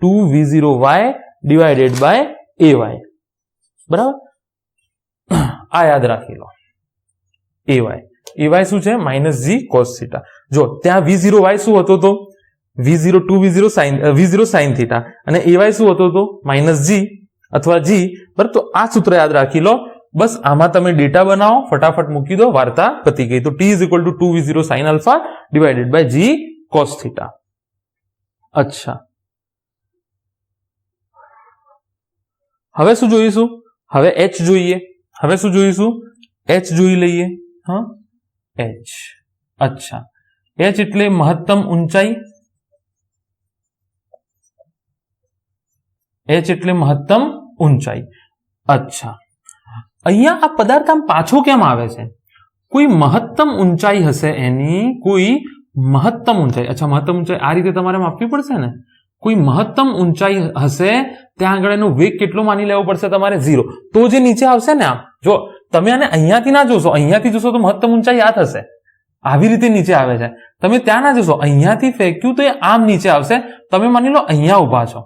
2v0y divided by ay, બરાબર. આ યાદ રાખી લો. ay શું છે? Minus g cos theta. જો ત્યાં v0y શું હતો તો v0 sin થીટા, અને ay શું હતો તો માઇનસ જી અથવા જી, બરાબર. તો આ સૂત્ર યાદ રાખી લો. બસ આમાં તમે ડેટા બનાવો, ફટાફટ મૂકી દો, વાર્તા પતી ગઈ. તો t is equal to 2v0 sin alpha divided by g cos theta. અચ્છા, હવે શું જોઈશું? હવે h જોઈએ. હવે શું જોઈશું? h જોઈ લઈએ. હા, h. અચ્છા, h એટલે મહત્તમ ઊંચાઈ. h એટલે મહત્તમ ઊંચાઈ. અચ્છા, અહીંયા આ પદાર્થ આમ પાછો કેમ આવે છે? કોઈ મહત્તમ ઊંચાઈ હશે એની, કોઈ મહત્તમ ઊંચાઈ. અચ્છા, મહત્તમ ઊંચાઈ આ રીતે તમારે માપવી પડશે ને. કોઈ મહત્તમ ઊંચાઈ હશે, ત્યાં આગળ એનો વેગ કેટલો માની લેવો પડશે તમારે? 0. તો જે નીચે આવશે ને, આમ જો તમે આને અહીંયાથી ના જોશો, અહીંયાથી જોશો તો મહત્તમ ઊંચાઈ આ થશે, આવી રીતે નીચે આવે છે. તમે ત્યાં ના જોશો, અહીંયાથી ફેંક્યું તો એ આમ નીચે આવશે. તમે માની લો અહીંયા ઉભા છો,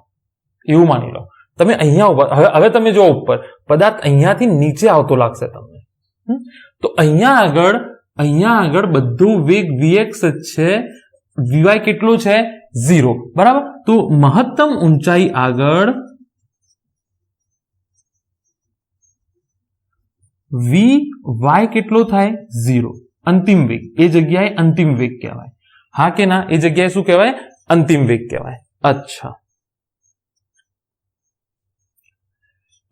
એવું માની લો તમે અહીંયા ઉભા. હવે તમે જો ઉપર પદાર્થ અહીંયાથી નીચે આવતો લાગશે તમને. તો અહીંયા આગળ બધું વેગ vx જ છે, vy કેટલો છે? 0, બરાબર. તો મહત્તમ ઊંચાઈ આગળ vy કેટલો થાય? 0. અંતિમ વેગ, એ જગ્યાએ અંતિમ વેગ કહેવાય. હા કે ના? એ જગ્યાએ શું કહેવાય? અંતિમ વેગ કહેવાય. અચ્છા,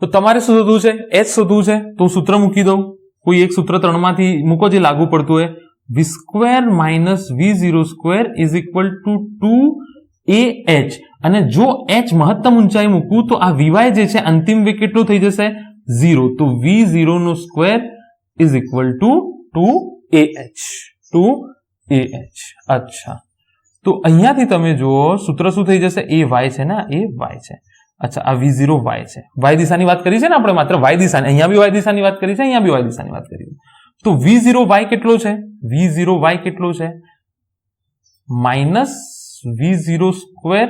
તો તમારે શું શોધવું છે? h શોધવું છે. તો સૂત્ર મૂકી દઉં, કોઈ એક સૂત્ર 3 માંથી મૂકો જે લાગુ પડતું હોય. v² minus v02 is equal to 2ah. અને જો h મહત્તમ ઊંચાઈ મૂકું તો આ vy જે છે અંતિમ વેગ કેટલો થઈ જશે? 0. તો v0 નો square is equal to 2ah. અચ્છા, તો અહીંયાથી તમે જુઓ સૂત્ર શું થઈ જશે? એ y છે ને, એ y છે. અચ્છા, આ v0 y છે. y દિશાની વાત કરી છે ને આપણે, માત્ર y દિશાની. અહીંયા બી y દિશાની વાત કરી છે, અહીંયા બી y દિશાની વાત કરી છે. તો v0 y કેટલો છે? v0 y કેટલો છે? Minus v0 square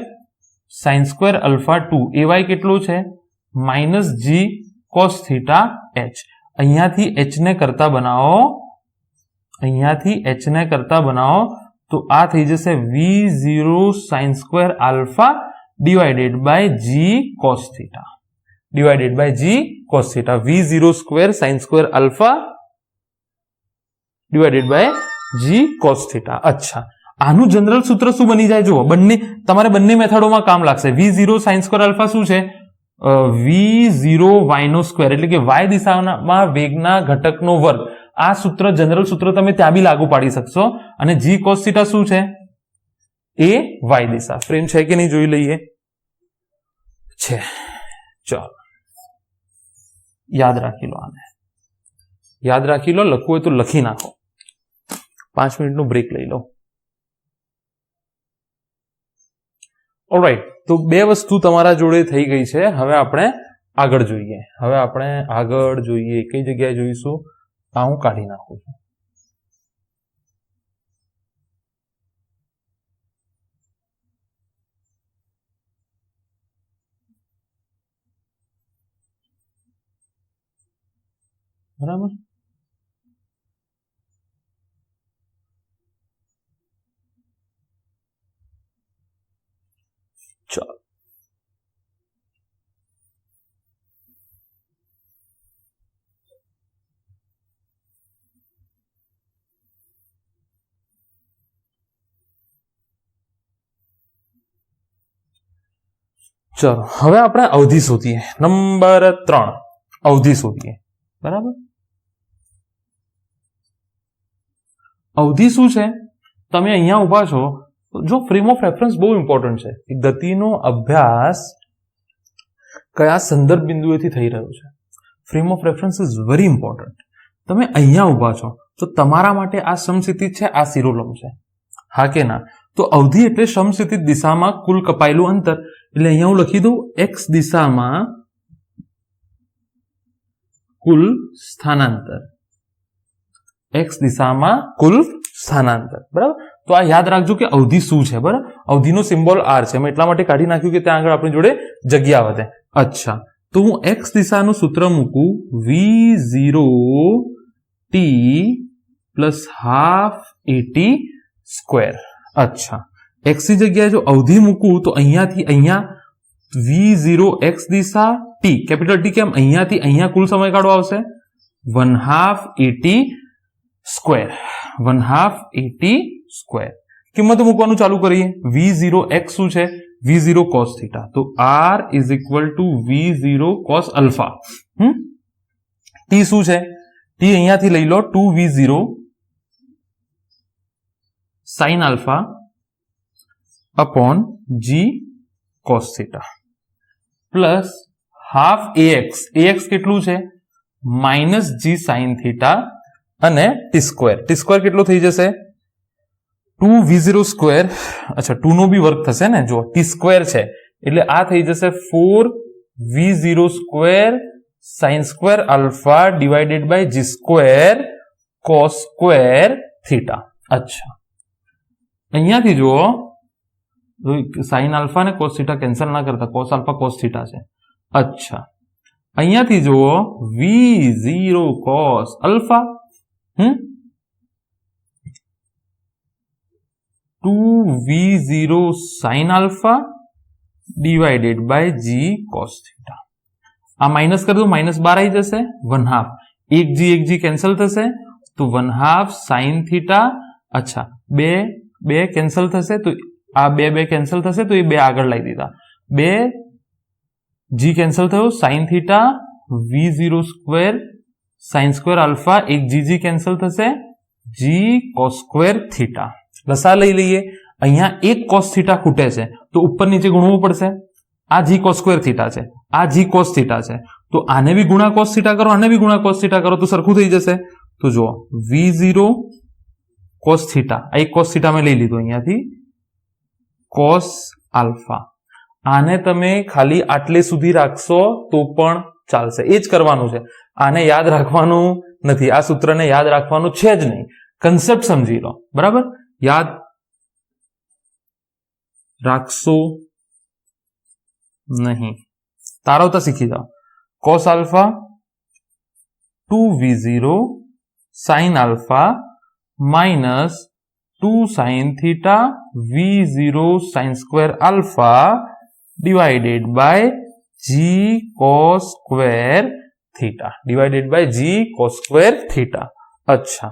sine square alpha 2 ay કેટલો છે? Minus g cos theta h. અહીંયાથી h ને કરતા બનાવો, તો આ થઈ જશે v0 sine square alpha divided by g cos theta. v0 square sine square alpha divided by g cos theta. અચ્છા, આનું જનરલ સૂત્ર શું બની જાય? જુઓ, તમારે બંને મેથડોમાં કામ લાગશે. v0 સાઇન સ્ક્વેર આલ્ફા શું છે? v0 y નો સ્ક્વેર, એટલે કે y દિશામાં વેગના ઘટકનો વર્ગ. આ સૂત્ર, જનરલ સૂત્ર તમે ત્યાં બી લાગુ પાડી શકશો. અને જી કોસ થીટા શું છે? એ y દિશા. ફ્રેમ છે કે નહીં જોઈ લઈએ. છે, ચાલો યાદ રાખી લો. આને યાદ રાખી લો. લખવું હોય તો લખી નાખો. 5 મિનિટનો બ્રેક લઈ લો. ઓલરાઈટ, તો બે વસ્તુ તમારા જોડે થઈ ગઈ છે. હવે આપણે આગળ જોઈએ. હવે આપણે આગળ જોઈએ કઈ જગ્યાએ જોઈશું? આ હું કાઢી નાખું છું. બરાબર. ચાલો ચલો હવે આપણે અવધિ શોધીએ. નંબર 3 અવધિ શોધીએ. બરાબર. અવધિ શું છે? તમે અહીંયા ઉભા છો. જો ફ્રેમ ઓફ રેફરન્સ બહુ ઇમ્પોર્ટન્ટ છે. ગતિનો અભ્યાસ કયા સંદર્ભ બિંદુએથી થઈ રહ્યો છે. Frame of reference is very important. તમે અહીંયા ઉભા છો તો તમારા માટે આ સમસ્થિતિજ છે, આ શિરોલંબ છે, હા કે ના? તો અવધિ એટલે સમસ્થિતિજ દિશામાં કુલ કપાયેલું અંતર. એટલે અહીંયા હું લખી દઉં x દિશામાં કુલ સ્થાનાંતર. x દિશામાં કુલ સ્થાનાંતર. બરાબર. તો આ યાદ રાખજો કે અવધિ શું છે. બરાબર. અવધિનો સિમ્બોલ r છે. મેં એટલા માટે કાઢી નાખ્યું કે ત્યાં આગળ આપણી જોડે જગ્યા વધે. અચ્છા, તો હું x દિશાનું સૂત્ર મૂકું v0t plus half at square. અચ્છા, x ની જગ્યાએ જો અવધિ મૂકું તો અહીંયાથી અહીંયા v0 x દિશા t કેપિટલ T કેમ? અહીંયાથી અહીંયા કુલ સમયગાળો આવશે 1/2 at સ્ક્વેર. 1/2 at square. કિંમતો મૂકવાનું ચાલુ કરીએ. v0 x શું છે? v0 cos theta. તો r is equal two v0 cos alpha. t શું છે? t અહીંયાથી લઈ લો 2v0 sin alpha upon g cos theta plus half ax. ax કેટલું છે? માઇનસ g sin theta અને t સ્ક્વેર. t સ્ક્વેર કેટલો થઈ જશે? 2v0 square. અચ્છા, 2 નો બી વર્ગ થશે ને. જો t સ્ક્વેર છે એટલે આ થઈ જશે 4v0 square sin square alpha divided by g square cos square theta. અચ્છા, અહીંયાથી જુઓ સાઇન આલ્ફા ને કોસ થીટા કેન્સલ ના કરતા, કોસ આલ્ફા કોસ થીટા છે. અચ્છા, અહીંયાથી જુઓ v0 cos alpha 2v0 sin alpha divided by g cos theta. આ માઇનસ કરી દો, -12 આવી જશે. 1/2 એક g કેન્સલ થશે તો 1/2 sin થીટા. અચ્છા, બે કેન્સલ થશે તો આ બે કેન્સલ થશે તો એ બે આગળ લાવી દીધા. 2g કેન્સલ થયો, sin theta v0 square sin square alpha એક g કેન્સલ થશે, g cos સ્ક્વેર થીટા. લસા લઈ લઈએ. અહીંયા એક cos થીટા ખૂટે છે તો ઉપર નીચે ગુણવું પડશે. આ g cos સ્ક્વેર થીટા છે, આ g cos થીટા છે, તો આને બી ગુણા cos થીટા કરો, આને બી ગુણા cos થીટા કરો તો સરખું થઈ જશે. તો જુઓ v0 cos થીટા, આ એક cos થીટા મેં લઈ લીધું અહીંયાથી, cos આલ્ફા. આને તમે ખાલી આટલે સુધી રાખશો તો પણ ચાલશે. એ જ કરવાનું છે. આને યાદ રાખવાનું નથી, આ સૂત્રને યાદ રાખવાનું છે જ નહીં. કન્સેપ્ટ સમજી લો. બરાબર. યાદ રાખશો નહીં, તારવતા શીખી જાઓ. cos alpha 2v0 sin alpha minus 2 sin theta v0 sin square alpha divided by g cos square theta divided by g cos square theta. अच्छा,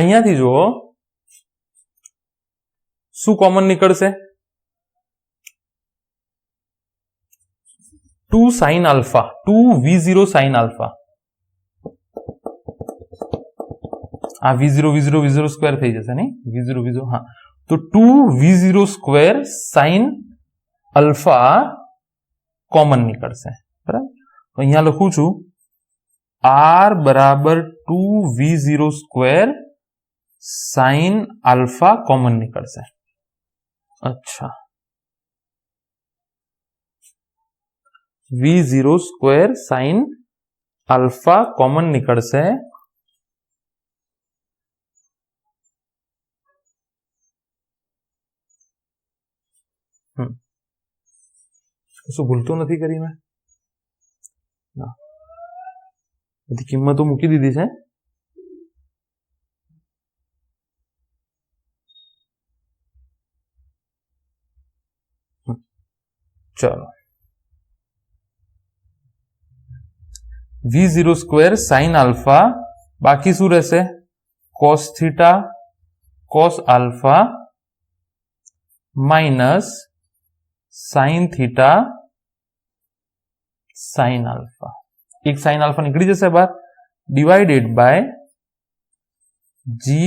અહીંયાથી જુઓ શું કોમન નીકળશે? 2 sin alpha, 2v0 sin alpha. આ v0 સ્ક્વેર થઈ જશે નહીં, v0 હા. તો 2v0 square sin alpha common નીકળશે. બરાબર. તો અહીંયા લખું છું आर बराबर 2v0² साइन अल्फा कॉमन निकलશે। अच्छा, v0² साइन अल्फा कॉमन निकलશે। શું ભૂલતો નથી કરી મેં? ના, બધી કિંમતો મૂકી દીધી છે। चलो, v0² साइन अल्फा बाकी शू रहશે? cos theta cos alpha minus sine theta sine alpha. एक साइन अल्फा निकली जैसे बार, divided by g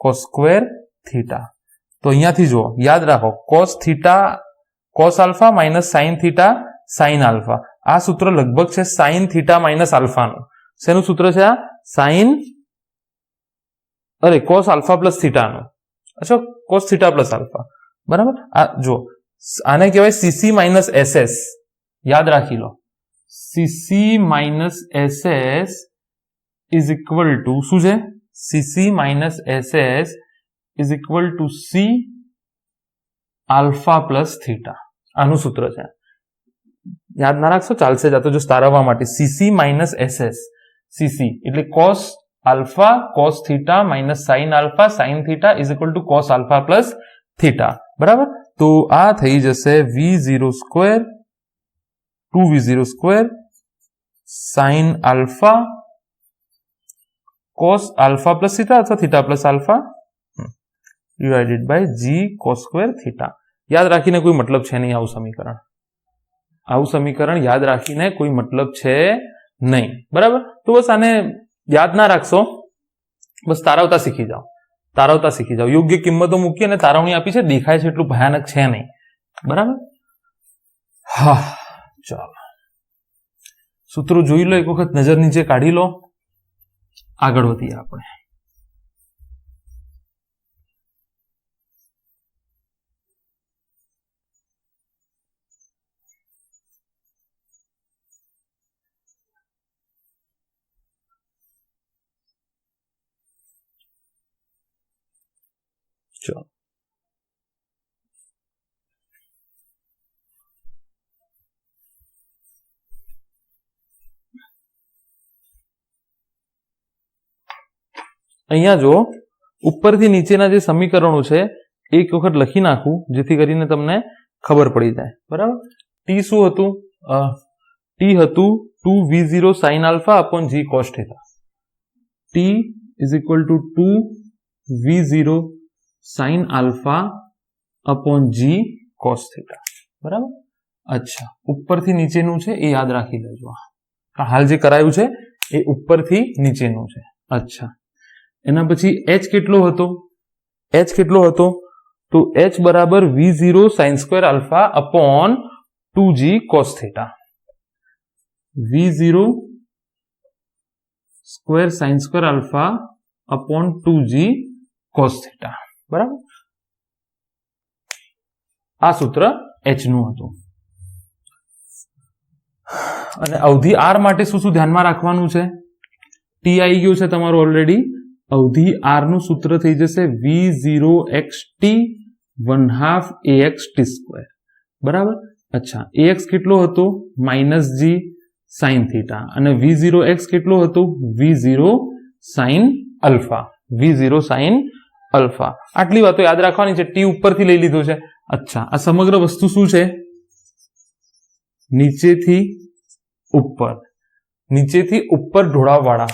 cos² theta. तो अहियां थी जो याद रखो, cos theta cos alpha minus sine theta sine alpha. आ सूत्र लगभग है साइन थीटा माइनस अल्फा नु। शेनु सूत्र है? Sine cos alpha plus theta नु। अच्छा, cos थीटा प्लस अल्फा, बराबर। आ जो आने कहवाय सीसी माइनस एसएस, याद राखी लो। CC minus SS is equal to शू है? CC minus SS is equal to C alpha plus theta. आनु सूत्र है, याद ना राखशो चालशे जातो जो तारवा माटे। सीसी माइनस एसएस, सीसी એટલે cos alpha cos theta minus sine alpha sine theta is equal to cos alpha plus theta, बराबर। तो आ थई जशे v0² 2v0² sine alpha cos alpha plus theta अथवा theta plus alpha divided by g cos² theta. याद राखीने कोई मतलब छे नहीं आવું समीकरण याद राखीने कोई मतलब छे नहीं, बराबर। तो बस आने याद ना राखशो, बस तारावता शीखी जाओ। योग्य किंमतो मूकी अने तारावणी आपी छे, देखाय छे एटલું भयानक छे नहीं, बराबर। हाँ, चलो सूत्रों जोई लो, एक वखत नजर नीचे काढी लो, आगळ वधीए आपणे। चलो, अहींया जो उपरथी नीचेना जे समीकरणो छे एक वखत लखी नाखूं जेथी करीने तमने खबर पड़ी जाए, बराबर। टी शुं हतुं? टी हतुं 2v0 sin alpha upon g cos theta. T is equal to 2v0 sine alpha upon g cos theta, बराबर। अच्छा, उपरथी नीचेनुं छे ए याद राखी लेजो। हाल जे करायुं छे ए उपरथी नीचेनुं छे। अच्छा, एना पछी h केटलो हतो? h केटलो हतो? तो h बराबर v0 sin² alpha upon 2g cos theta. v0 square sin² alpha upon 2g cos theta, बराबर। आ सूत्र h નું હતું। અને અવધિ r માટે શું શું ધ્યાનમાં રાખવાનું છે? t આવી ગયું છે તમારું ઓલરેડી। અવધિ r નું સૂત્ર થઈ જશે v0xt 1/2 axt², બરાબર। अच्छा, ax કેટલો હતો? -g sin थीटा અને v0x કેટલો હતો? v0 sin alpha, v0 sin alpha. आटली बातो याद राखवानी छे। टी उपरथी लई लीधो छे। अच्छा, आ समग्र वस्तु शुं छे? नीचेथी ऊपर ढोळाववाळा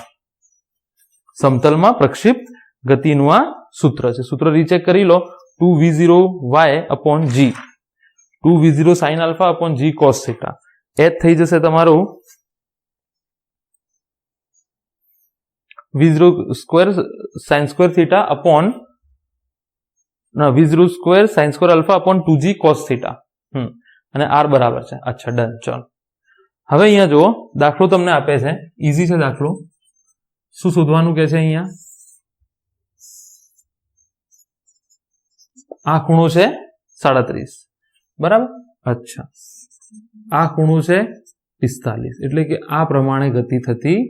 समतलमां प्रक्षिप्त गतिनुं आ सूत्र छे। सूत्र रीचेक करी लो। 2v0y upon g 2v0 sin alpha upon g cos theta. h थई जशे तमारो v0 square sin² theta upon v0² sin² alpha upon 2g cos theta. અને r बराबर है। अच्छा, डन। चलो, હવે અહીંયા જો દાખલો તમને આપે છે, ઈઝી છે દાખલો. શું શોધવાનું કે છે અહીંયા? આ ખૂણો છે 37, બરાબર. અચ્છા, આ ખૂણો છે 45, એટલે કે આ પ્રમાણે ગતિ થતી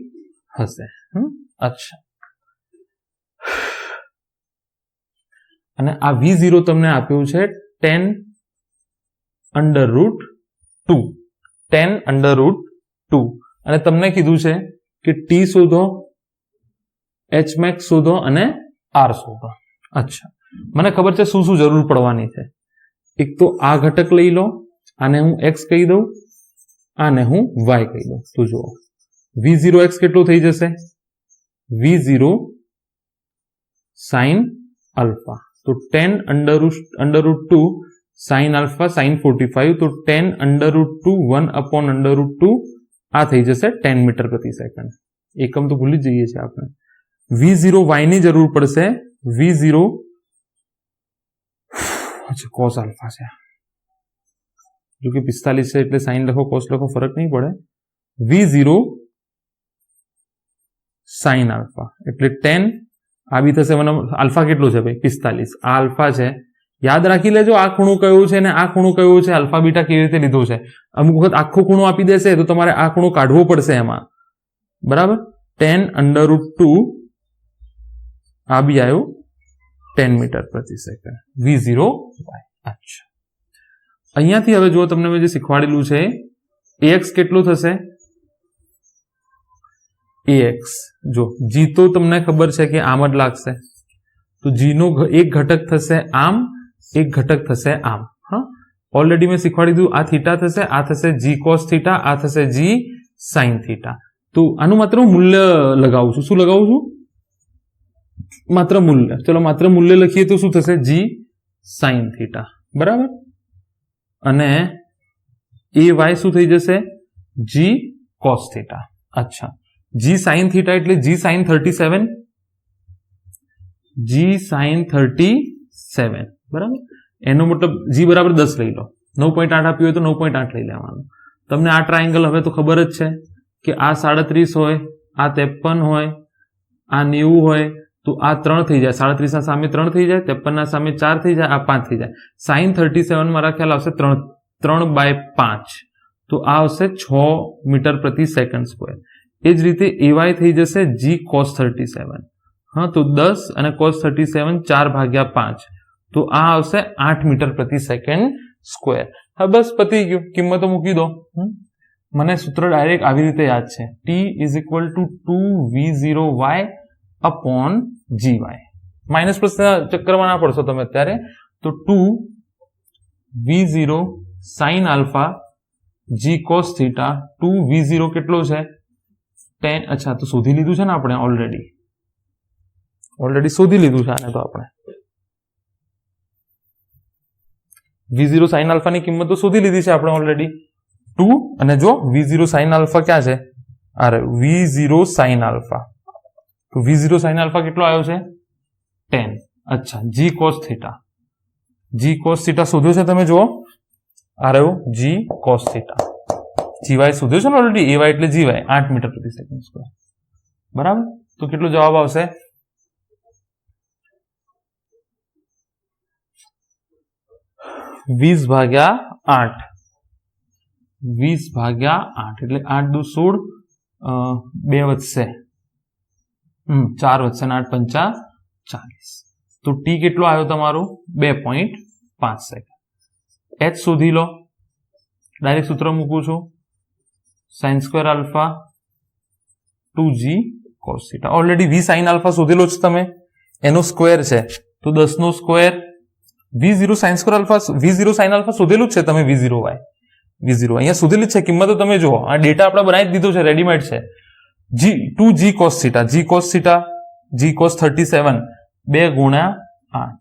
હશે. અચ્છા, અને આ V0 તમને આપ્યું છે 10√2, 10√2, અને તમને કીધું છે કે T શોધો, H max શોધો અને R શોધો. અચ્છા, મને ખબર છે શું શું જરૂર પડવાની છે. એક તો આ ઘટક લઈ લો, આને હું x કહી દઉં, આને હું y કહી દઉં. તો જુઓ V0x કેટલું થઈ જશે? V0 sin alpha, તો 10√2 sin alpha sin 45, તો 10√2 1/√2, આ થઈ જશે 10 મીટર પ્રતિ સેકન્ડ. એકમ તો ભૂલી જ જઈએ છીએ આપણે. V0y ની જરૂર પડશે. V0 cos alpha છે, જો કે 45 છે એટલે સાઇન લખો cos લખો ફરક નહીં પડે. V0 sin alpha એટલે 10, આ બી થશે આલ્ફા કેટલો છે ભાઈ? 45. આ આલ્ફા છે. યાદ રાખી લેજો આ ખૂણો કયો છે ને આ ખૂણો કયો છે, આલ્ફા બીટા કેવી રીતે લીધો છે. અમુક વખત આખો ખૂણો આપી દેશે તો તમારે આ ખૂણો કાઢવો પડશે એમાં, બરાબર. 10√2, આ બી આવ્યું 10 મીટર પ્રતિ સેકન્ડ. V0y. અચ્છા, અહીંયાથી હવે જો તમને મેં જે શીખવાડેલું છે, ax કેટલું થશે? ax જો g તો તમને ખબર છે કે આમ જ લાગશે, તો g નો એક ઘટક થશે આમ, એક ઘટક થશે આમ. હા, ઓલરેડી મેં શીખવાડી દીધું. આ થીટા થશે, આ થશે g cos થીટા, આ થશે g sin થીટા. તો આનું માત્ર હું મૂલ્ય લગાવું છું. શું લગાવું છું? માત્ર મૂલ્ય. ચલો માત્ર મૂલ્ય લખીએ તો શું થશે? g sin થીટા, બરાબર. અને ay શું થઈ જશે? g cos theta. અચ્છા, g sin થીટા એટલે g sin 37, g sin 37, બરાબર. એનો મતલબ g બરાબર 10 લઈ લો. 9.8 આપ્યું હોય તો 9.8 લઈ લેવાનું. તમને આ ટ્રાયેંગલ હવે તો ખબર જ છે કે આ 37 હોય, આ 53 હોય, આ 90 હોય, તો આ 3 થઈ જાય. 37 ના સામે 3 થઈ જાય, 53 ના સામે 4 થઈ જાય, આ 5 થઈ જાય. sin 37 મારા ખ્યાલ આવશે 3/5, તો આ આવશે 6 મીટર પ્રતિ સેકન્ડ સ્ક્વેર. એ જ રીતે ay થઈ જશે g cos 37. હા, તો 10 અને cos 37 4/5, તો આ આવશે 8 મીટર પ્રતિ સેકન્ડ સ્ક્વેર. હા, બસ પતી ગયું. કિંમતો મૂકી દો. મને સૂત્ર ડાયરેક્ટ આવી રીતે યાદ છે, T = 2V0y upon gy. Minus plus ચક્કરમાં ના પડશો તમે અત્યારે. તો 2V0 sin alpha g cos theta, 2V0 કેટલો છે? 10. અચ્છા, તો શોધી લીધું છે ને આપણે ઓલરેડી શોધી લીધું છે આને. તો આપણે V0 sin alpha ની કિંમત તો શોધી લીધી છે આપણે ઓલરેડી. 2 અને જો V0 sin alpha ક્યાં છે? અરે V0 sin alpha, તો V0 sin alpha કેટલો આવ્યો છે? 10. અચ્છા, g cos theta, g cos theta શોધ્યો છે તમે જુઓ. આ રહ્યો g cos theta. gy શોધ્યો છે ને ઓલરેડી, ay એટલે gy 8 મીટર પ્રતિ સેકન્ડ સ્ક્વેર, બરાબર. તો કેટલો જવાબ આવશે? 20/8. 20/8 એટલે 8 દુ 16, 2 વધશે, 4 વધશે ને 8 પંચા 40. તો t કેટલો આવ્યો તમારો? 2.5 સેકન્ડ. h શોધી લો. ડાયરેક્ટ સૂત્ર મૂકું છું, sin square alpha 2g cos theta. Already v sin alpha શોધેલો છે તમે, એનો સ્ક્વેર છે, તો 10 નો square. V0 sin square alpha, V0 sin alpha શોધેલું જ છે તમે. V0y, V0 અહીંયા શોધેલી જ છે કિંમત. તો તમે જુઓ, આ ડેટા આપણે બનાવી જ દીધો છે, રેડીમેડ છે. 2g cos theta, g cos theta, g cos 37, 2 × 8,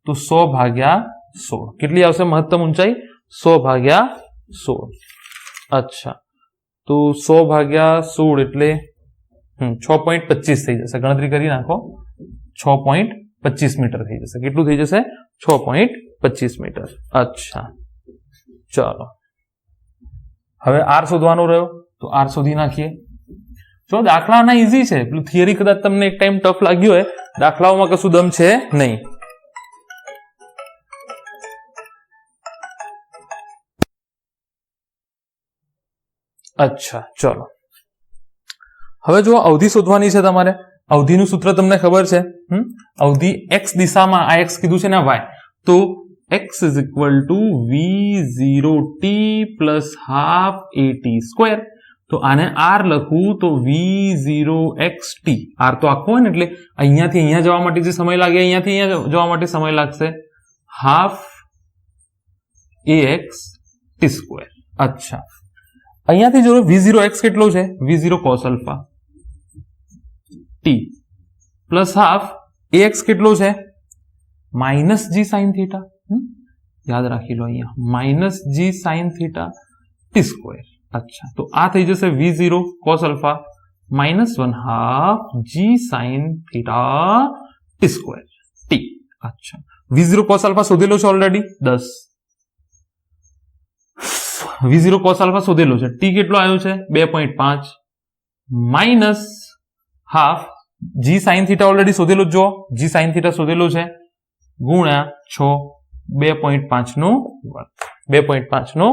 તો 100/16. કેટલી આવશે મહત્તમ ઊંચાઈ? 100/16. અચ્છા, તો 100/16 એટલે 6.25 થઈ જશે. ગણતરી કરી નાખો. 6.25 મીટર થઈ જશે. કેટલું થઈ જશે? 6.25 મીટર. અચ્છા, ચાલો હવે આર શોધવાનો રહ્યો તો આર શોધી નાખીએ. જો દાખલાના ઈઝી છે, પેલું થિયરી કદાચ તમને એક ટાઈમ ટફ લાગ્યો હોય, દાખલાઓમાં કશું દમ છે નહીં. અચ્છા ચલો, હવે જો અવધિ શોધવાની છે તમારે. અવધિનું સૂત્ર તમને ખબર છે. અવધિ એક્સ દિશામાં, આ એક્સ કીધું છે ને વાય, તો x is equal to v0t plus half at square. તો આને r લખું તો v0xt. r તો આખો હોય ને, એટલે અહીંયાથી અહીંયા જવા માટે જે સમય લાગે, અહીંયાથી અહીંયા જવા માટે સમય લાગશે half ax t square. અચ્છા, અહીંયાથી જો v0x કેટલો છે, v0 cos alpha t plus half ax કેટલો છે, માઇનસ g sin theta. યાદ રાખી લો, અહીંયા minus g sin theta t square. અચ્છા, તો આ થઈ જશે v0 cos alpha minus 1/2 g sin theta t square t. અચ્છા, v0 cos alpha શોધેલો છે ઓલરેડી 10. v0 cos alpha શોધેલો છે, t કેટલો આવ્યો છે 2.5 minus half g sin theta already શોધેલો જ, જો g sin theta શોધેલો છે, ગુણ્યા 6, 2.5 નો વર્ગ, 2.5 નો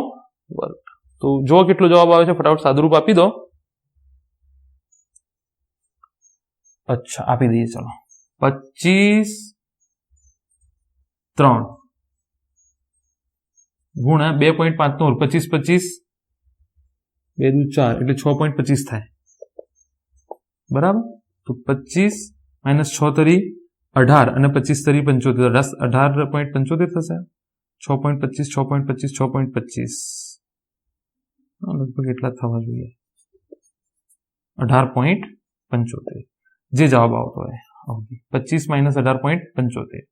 વર્ગ. તો જો કેટલો જવાબ આવે છે, ફટાફટ સાદુરૂપ આપી દો. અચ્છા, આપી દઈએ ચલો. 25 3 ગુણ્યા 2.5 નો 25 25 2 દુ 4 એટલે 6.25 થાય. બરાબર, તો 25 માઇનસ 6 તરી 18 અને 25 તરી 75, 18.75 થશે. 6.25 6.25 6.25 લગભગ એટલા થવા જોઈએ, 18.75 જે જવાબ આવતો હોય. 25 માઇનસ 18.75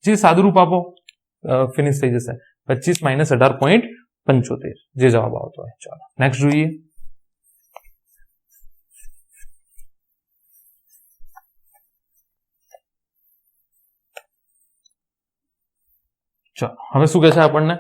જે સાદુરૂપ આપો, ફિનિશ થઈ જશે. 25 માઇનસ 18.75 જે જવાબ આવતો હોય. ચાલો નેક્સ્ટ જોઈએ. ચાલો, હવે શું કહે છે આપણને,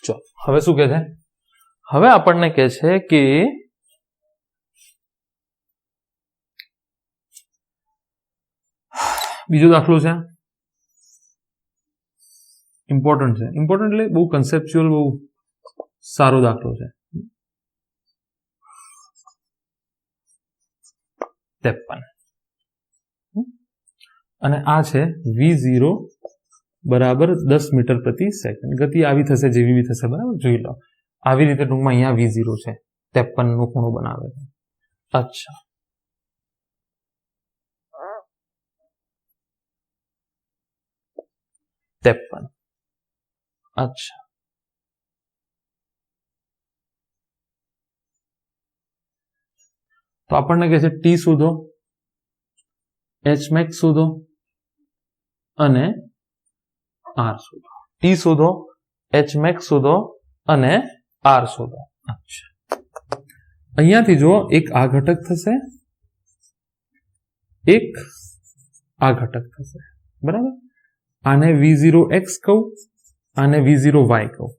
ચાલો હવે શું કહે છે, હવે આપણને કહે છે કે બીજો દાખલો છે, ઇમ્પોર્ટન્ટ છે. ઇમ્પોર્ટન્ટ એટલે બહુ કન્સેપ્ચ્યુઅલ, બહુ સારો દાખલો છે. 53 અને આ છે v0 બરાબર 10 મીટર પ્રતિ સેકન્ડ. ગતિ આવી થશે જેવી બી થશે, બરાબર, જોઈ લો. આવી રીતે ટૂંકમાં અહીંયા v0 છે, 53 નો ખૂણો બનાવે છે. અચ્છા, અચ્છા, તો આપણને કહે છે ટી શોધો, એચ મેક્સ શોધો અને આર શોધો. ટી શોધો, એચ મેક્સ શોધો અને આર શોધો. અચ્છા, અહીંયાથી જો એક આ ઘટક થશે, એક આ ઘટક થશે, બરાબર. આને v0x કહું, આને v0y કહું.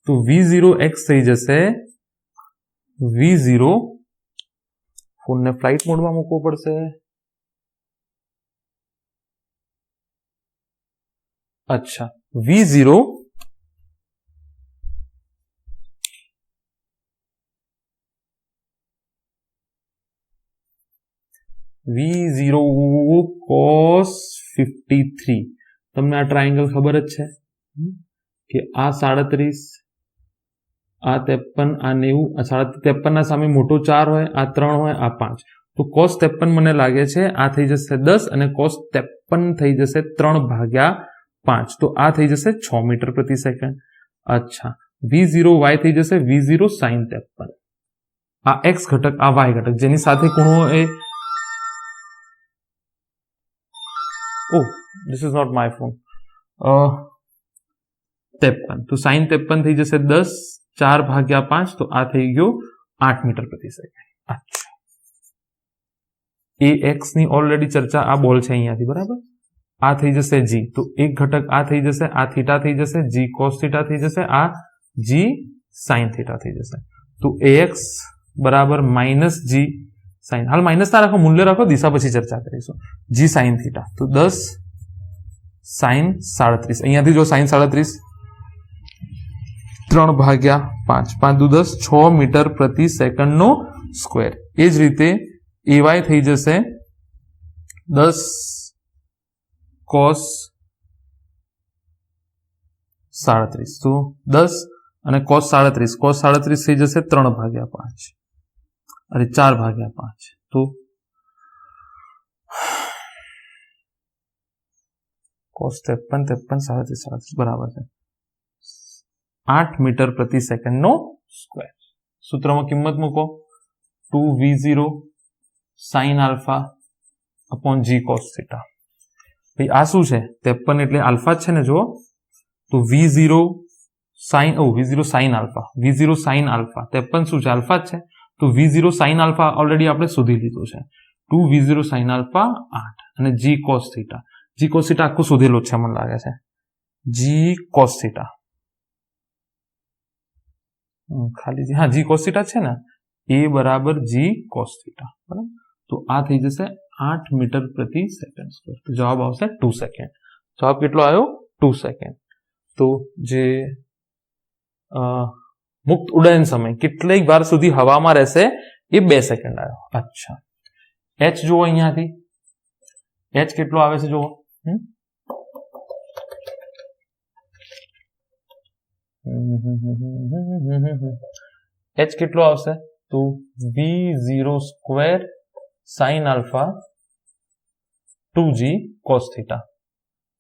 તો v0x થઈ જશે v0, ફોનને ફ્લાઇટ મોડમાં મૂકવો પડશે. અચ્છા, v0 cos 53. તમને આ ટ્રાયેંગલ ખબર જ છે કે આ 37, આ 53, આ 90, આ 53 ના સામે મોટો 4 હોય, આ 3 હોય, આ 5. તો cos 53 મને લાગે છે આ થઈ જશે 10 અને cos 53 થઈ જશે 3/5. તો આ થઈ જશે 6 મીટર પ્રતિ સેકન્ડ. અચ્છા, v0y થઈ જશે v0 sin 53. આ x ઘટક, આ y ઘટક, જેની સાથે ખૂણો એ, oh this is not my phone, 53. તો sin 53 થઈ જશે 10, 4/5, તો આ થઈ ગયો 8 મીટર પ્રતિ સેકન્ડ. અચ્છા, ए एक्स ની ઓલરેડી ચર્ચા આ બોલ છે અહીંયાથી, બરાબર? આ થઈ જશે જી, તો એક ઘટક આ થઈ જશે, આ થીટા થઈ જશે, જી કોસ થીટા થઈ જશે, આ જી સાइन थीटा થઈ જશે. તો ax બરાબર માઇનસ જી સાइन, હાલ માઇનસ ના રાખો, મૂલ્ય રાખો, દિશા પછી ચર્ચા કરીશું. જી સાइन थीटा, તો 10 સાइन 37, અહીંયાથી જો સાइन 37 3 ભાગ્યા 5, 5 દુ 10, 6 મીટર પ્રતિ સેકન્ડ નો સ્ક્વેર. એ જ રીતે ay થઈ જશે 10 cos 37, તો 10 અને cos 37 થઈ જશે 3 ભાગ્યા 5, અરે 4 ભાગ્યા 5, તો cos 53 37 બરાબર છે 8 મીટર પ્રતિ સેકન્ડ નો સ્ક્વેર. સૂત્રમાં કિંમત મૂકો, 2v0 sin alpha upon g cos theta. ભાઈ આ શું છે? 53 એટલે આલ્ફા જ છે ને, જુઓ તો v0 sin alpha, v0 sin alpha, 53 શું છે? આલ્ફા જ છે, તો v0 sin આલ્ફા ઓલરેડી આપણે શોધી લીધું છે, 2v0 sin આલ્ફા 8 અને g cos theta. g cos theta આખું શોધેલું છે મને લાગે છે, g cos થીટા ખાલી હા g cos થીટા છે ને, a બરાબર g cos થીટા, બરાબર? તો આ થઈ જશે 8 મીટર પ્રતિ સેકન્ડ સ્ક્વેર. તો જવાબ આવશે 2 સેકન્ડ. જવાબ કેટલો આવ્યો? 2 સેકન્ડ. તો જે મુક્ત ઉડ્ડયન સમય કેટલી વાર સુધી હવામાં રહેશે એ 2 સેકન્ડ આવ્યો. અચ્છા, h જુઓ અહીંયાથી, h કેટલો આવે છે જુઓ, h કેટલો આવશે? તો v0 square sin alpha 2g cos theta,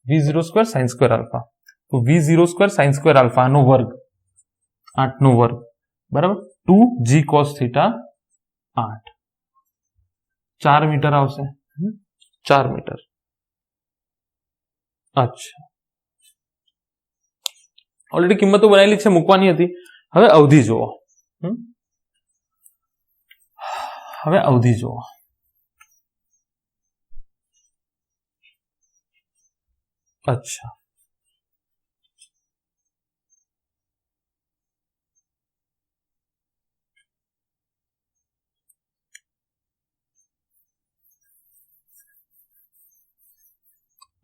v0 square sin square alpha, તો v0 square sin square alpha નો વર્ગ 8 નો વર્ગ બરાબર 2g cos થીટા 8, 4 મીટર આવશે, 4 મીટર. અચ્છા, ઓલરેડી કિંમતો બનાવેલી છે, મૂકવાની હતી. હવે અવધિ જુઓ, હવે અવધિ જુઓ. અચ્છા,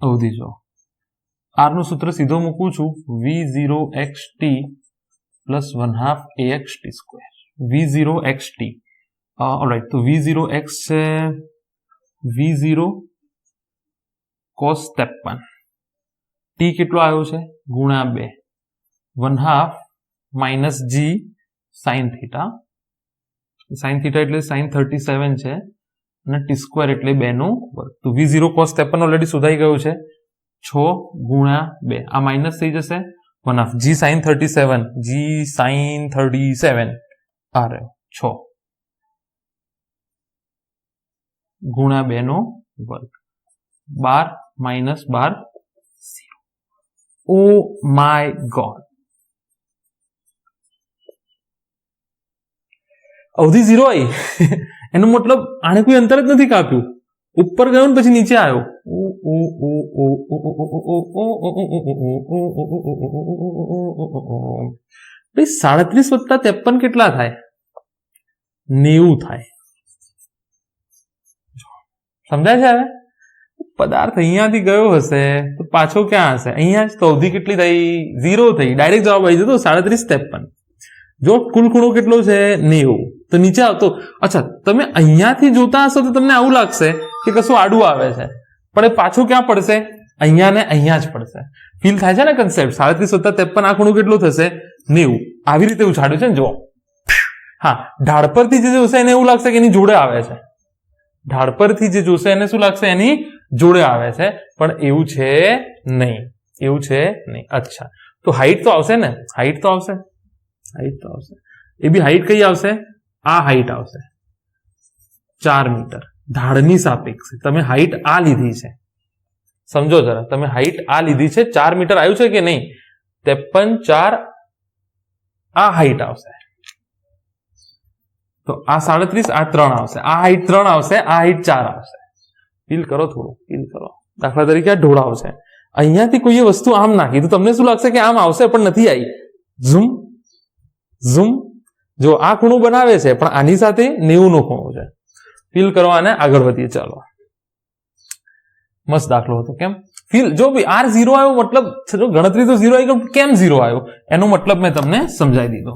અવધિ જો આર નું સૂત્ર સીધો મૂકું છું, v0xt plus 1/2 axt square. v0xt alright, તો v0x છે v0 cos 53, t કેટલો આવ્યો છે ગુણ્યા 2, 1/2 minus g sin theta, sin theta એટલે sin 37 છે અને t સ્ક્વેર એટલે 2 નો વર્ગ. તો v0 cos 53 ઓલરેડી શોધાઈ ગયું છે, 6 ગુણ્યા 2, આ માઇનસ થઈ જશે 1/2 g sin 37, g sin 37 આ રહ્યો 6 ગુણ્યા 2 નો વર્ગ, 12 માઇનસ 12 0. ઓ માય ગોડ, અવધિ 0 આવી. એનો મતલબ આને કોઈ અંતર જ નથી કાપ્યું, ઉપર ગયો ને પછી નીચે આવ્યો. ભાઈ 37 વત્તા 53 કેટલા થાય? 90 થાય. સમજાય છે? હવે પદાર્થ અહીંયાથી ગયો હશે તો પાછો ક્યાં હશે? અહીંયા જ. તો અવધિ કેટલી થઈ? 0 થઈ. ડાયરેક્ટ જવાબ આવી જતો 37 53. જો કુલ ખૂણો કેટલો છે? 90. તો નીચે આવતો. અચ્છા, તમે અહીંયાથી જોતા હશો તો તમને આવું લાગશે કે કશું આડું આવે છે, પણ એ પાછું ક્યાં પડશે? અહીંયા ને અહીંયા જ પડશે. ફીલ થાય છે ને કન્સેપ્ટ? 37 વત્તા 53 આ ખૂણો કેટલો થશે? 90. આવી રીતે ઉછાળ્યું છે ને, જો. હા, ઢાળ પરથી જે જોશે એને એવું લાગશે કે એની જોડે આવે છે. ઢાળ પરથી જે જોશે એને શું લાગશે? એની જોડે આવે છે, પણ એવું છે નહીં. એવું છે નહીં. અચ્છા, તો હાઈટ તો આવશે ને? હાઈટ તો આવશે. હાઈટ તો આવશે. એ બી હાઈટ કઈ આવશે? આ હાઈટ આવશે 4 મીટર. ઢાળની સાપેક્ષે તમે હાઈટ આ લીધી છે, સમજો જરા. તમે હાઈટ આ લીધી છે, 4 મીટર આવ્યું છે કે નહીં? 53 4 આ હાઈટ આવશે. તો તો આ 37, આ 3 આવશે, આ હાઈટ 3 આવશે, આ હાઈટ 4 આવશે. ફીલ કરો, થોડું ફીલ કરો. દાખલા તરીકે આ ઢોળાવ છે, અહીંયાથી કોઈ વસ્તુ આમ નાખી તો તમને શું લાગશે કે આમ આવશે, પણ નથી આવી. ઝૂમ ઝૂમ, જો આ ખૂણો બનાવે છે પણ આની સાથે 90 નો ખૂણો છે. ફીલ કરવા અને આગળ વધીએ. ચાલો, મસ્ત દાખલો હતો. કેમ ફીલ? જો ભાઈ R0 આવ્યો મતલબ ગણતરી તો 0 આવી ગઈ, કેમ 0 આવ્યો એનો મતલબ મેં તમને સમજાવી દીધો.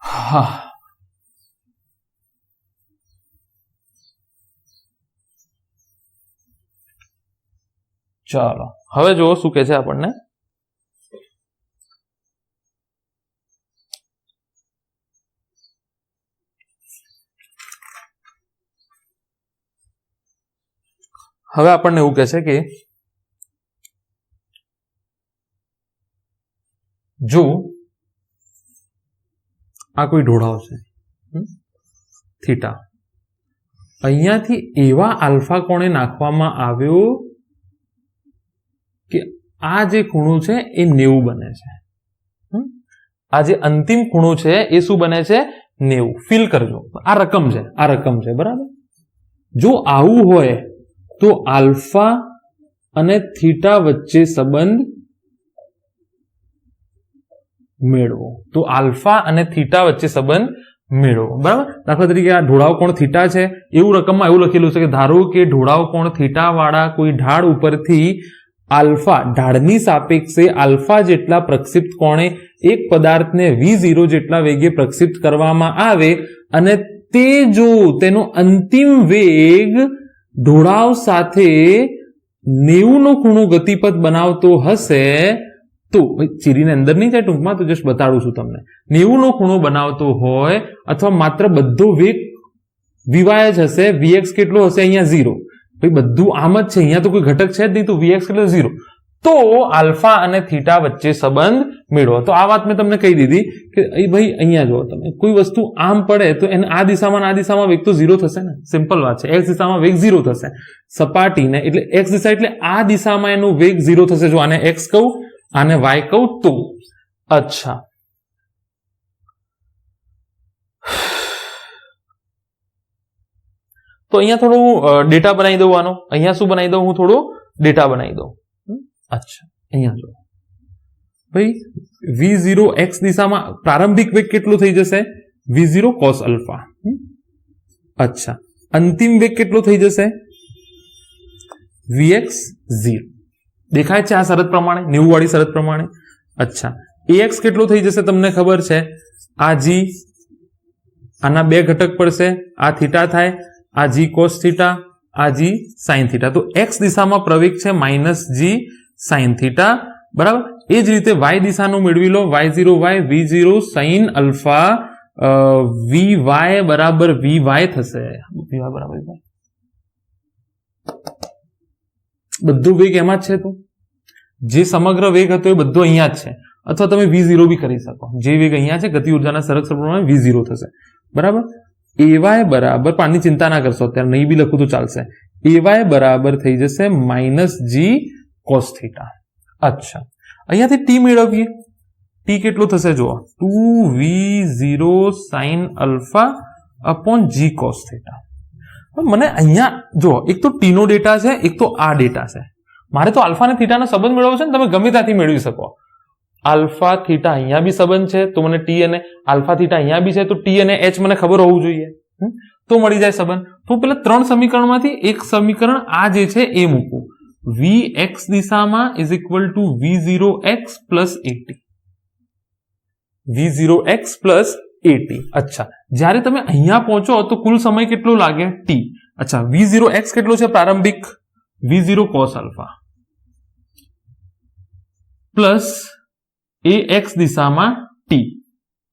હા, ચાલો હવે જુઓ શું કે છે આપણને. હવે આપણને એવું કહે છે કે જો આ કોઈ ઢોળાવ છે થીટા, અહીંયાથી એવા આલ્ફા કોણે નાખવામાં આવ્યો કે આ જે ખૂણો છે એ 90 બને છે. આ જે અંતિમ ખૂણો છે એ શું બને છે? 90. ફીલ કરજો, આ રકમ છે, આ રકમ છે, બરાબર. જો આવું હોય તો આલ્ફા અને થીટા વચ્ચે સંબંધ મેળવો. તો આલ્ફા અને થીટા વચ્ચે સંબંધ મેળવો, બરાબર. દાખલા તરીકે આ ઢોળાવ કોણ થીટા છે, એવું રકમમાં એવું લખેલું છે કે ધારો કે ઢોળાવ કોણ થીટા વાળા કોઈ ઢાળ ઉપરથી આલ્ફા, ઢાળની સાપેક્ષે આલ્ફા જેટલા પ્રક્ષિપ્ત કોણે એક પદાર્થને v0 જેટલા વેગે પ્રક્ષિપ્ત કરવામાં આવે અને તે જો તેનો અંતિમ વેગ ઢોળાવ સાથે 90 નો ખૂણો ગતિપથ બનાવતો હશે તો, ચીરીને અંદર નહીં જાય ટૂંકમાં, તો જસ્ટ બતાડું છું તમને. 90 નો ખૂણો બનાવતો હોય અથવા માત્ર બધો વેગ vy જ હશે, vx કેટલો હશે? અહીંયા 0. ભાઈ બધું આમ જ છે, અહીંયા તો કોઈ ઘટક છે જ નહીં, તો vx કેટલો? 0. તો આલ્ફા અને થીટા વચ્ચે સંબંધ મેળવો. તો આ વાત મેં તમને કહી દીધી કે ભાઈ અહીંયા જુઓ તમે, કોઈ વસ્તુ આમ પડે તો એને આ દિશામાં વેગ તો 0 થશે ને. સિમ્પલ વાત છે, x દિશામાં વેગ 0 થશે સપાટીને, એટલે x દિશા એટલે આ દિશામાં એનો વેગ 0 થશે. જો આને x કહું, આને y કહું તો. અચ્છા, તો અહીંયા થોડું ડેટા બનાવી દઉં આનો. અહીંયા શું બનાવી દઉં? હું થોડો ડેટા બનાવી દઉં. અચ્છા, અહીંયા જો ભાઈ v0 x દિશામાં પ્રારંભિક વેગ કેટલો થઈ જશે? v0 cos alpha. અચ્છા, અંતિમ વેગ કેટલો થઈ જશે? vx 0. દેખાય છે આ શરત પ્રમાણે, 90 વાળી શરત પ્રમાણે. અચ્છા, ax કેટલો થઈ જશે તમને ખબર છે? આ g, આના બે ઘટક પડશે, આ થીટા થાય, આ g cos થીટા, આ g sin થીટા. તો x દિશામાં પ્રવેગ છે -g sin થીટા, બરાબર. એ જ રીતે y દિશાનું મેળવી લો, y0y v0 sin alpha, vy બરાબર vy થશે. vy બરાબર vy, બધું વેગ એમાં જ છે. તો જે સમગ્ર વેગ હતો એ બધો અહીંયા જ છે, અથવા તમે v0 બી કરી શકો. જે વેગ અહીંયા છે ગતિ ઉર્જાના સરક પ્રમાણે v0 થશે, બરાબર. ay બરાબર, પાની ચિંતા ના કરશો અત્યારે, નહીં બી લખું તો ચાલશે. ay બરાબર થઈ જશે -g cos થીટા. અચ્છા, અહીંયાથી t મેળવીએ. t કેટલો થશે? જુઓ, 2v0 sin alpha upon g cos theta. મને અહીંયા જો એક તો t નો ડેટા છે, એક તો આ ડેટા છે. મારે તો આલ્ફા અને થીટાનો સંબંધ મેળવવો છે ને, તમે ગમે ત્યાંથી મેળવી શકો. આલ્ફા થીટા અહીંયા બી સંબંધ છે, તો મને ટી અને આલ્ફા થીટા અહીંયા બી છે, તો ટી અને એચ મને ખબર હોવું જોઈએ, તો મળી જાય સંબંધ. તો પેલા 3 સમીકરણમાંથી એક સમીકરણ આ જે છે એ મૂકવું. vx દિશામાં is equal two v0x plus at. v0x plus at. અચ્છા, જ્યારે તમે અહીંયા પહોંચો તો કુલ સમય કેટલો લાગે? t. અચ્છા, v0x કેટલો છે પ્રારંભિક? v0 cos alpha plus ax દિશામાં t.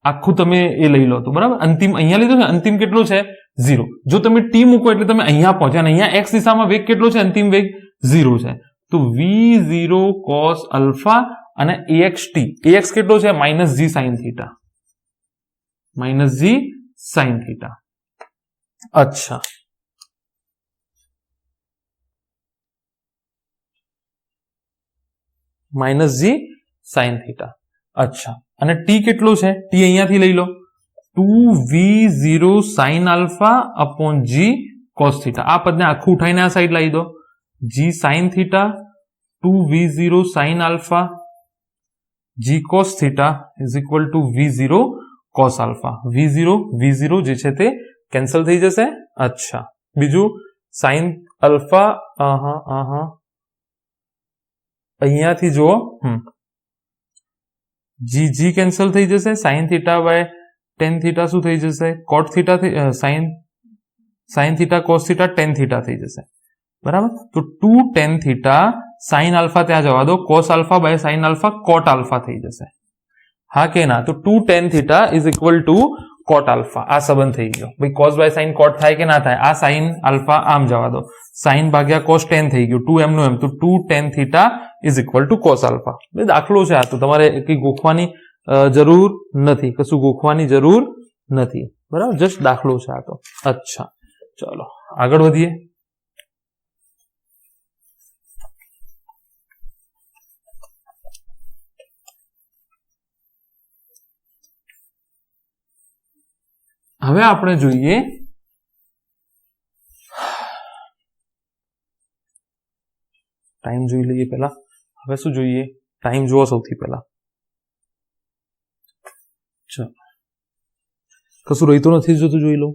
આખું તમે એ લઈ લો તો બરાબર. અંતિમ અહીંયા લીધો છે, અંતિમ કેટલો છે? 0. જો તમે t મૂકો એટલે તમે અહીંયા પહોંચ્યા, અને અહીંયા x દિશામાં વેગ કેટલો છે? અંતિમ વેગ 0 છે. તો v0 cos અલ્ફા અને axt. ax કેટલો છે? -g sin theta. -g sin theta. અચ્છા, -g sin થીટા. અચ્છા, અને t કેટલો છે? t અહીંયાથી લઈ લો, 2v0 sin alpha upon g cos theta. आ पद ने आखू उठाईने आ साइड लाई दो, g sin theta 2v0 sin alpha g cos theta is equal to v0 cos alpha. v0 जे छे ते कैंसल थई जशे। अच्छा, बीजू sin अल्फा अहींयाथी जो जी कैंसल थई जशे, sin theta by tan theta शुं थई जशे, cot theta sin theta cos theta tan theta थई जशे, बराबर। तो 2 tan थीटा sin अल्फा त्यां जवा दो, cos alpha by sin alpha cot alpha थई जशे, हाँ के ना। तो 2 tan theta is equal to cot alpha. आ संबंध थई गयो भाई, cos बाय sin cot थाय के ना थाय। आ sin अल्फा आम जवा दो, sin भाग्या cos tan थई गयो, 2 एमनो एम। तो 2 tan theta is equal to cos alpha. दाखलो छे आ, तो तमारे कई गोखवानी जरूर नथी, कशुं गोखवानी जरूर नथी, बराबर, जस्ट दाखलो छे आ तो। अच्छा, चलो आगळ वधीए। હવે આપણે જોઈએ टाइम જોઈ લઈએ પહેલા। હવે શું જોઈએ? टाइम જુઓ સૌથી પહેલા। ચલો, કશું રહીતું નથી જો તો જોઈ લો।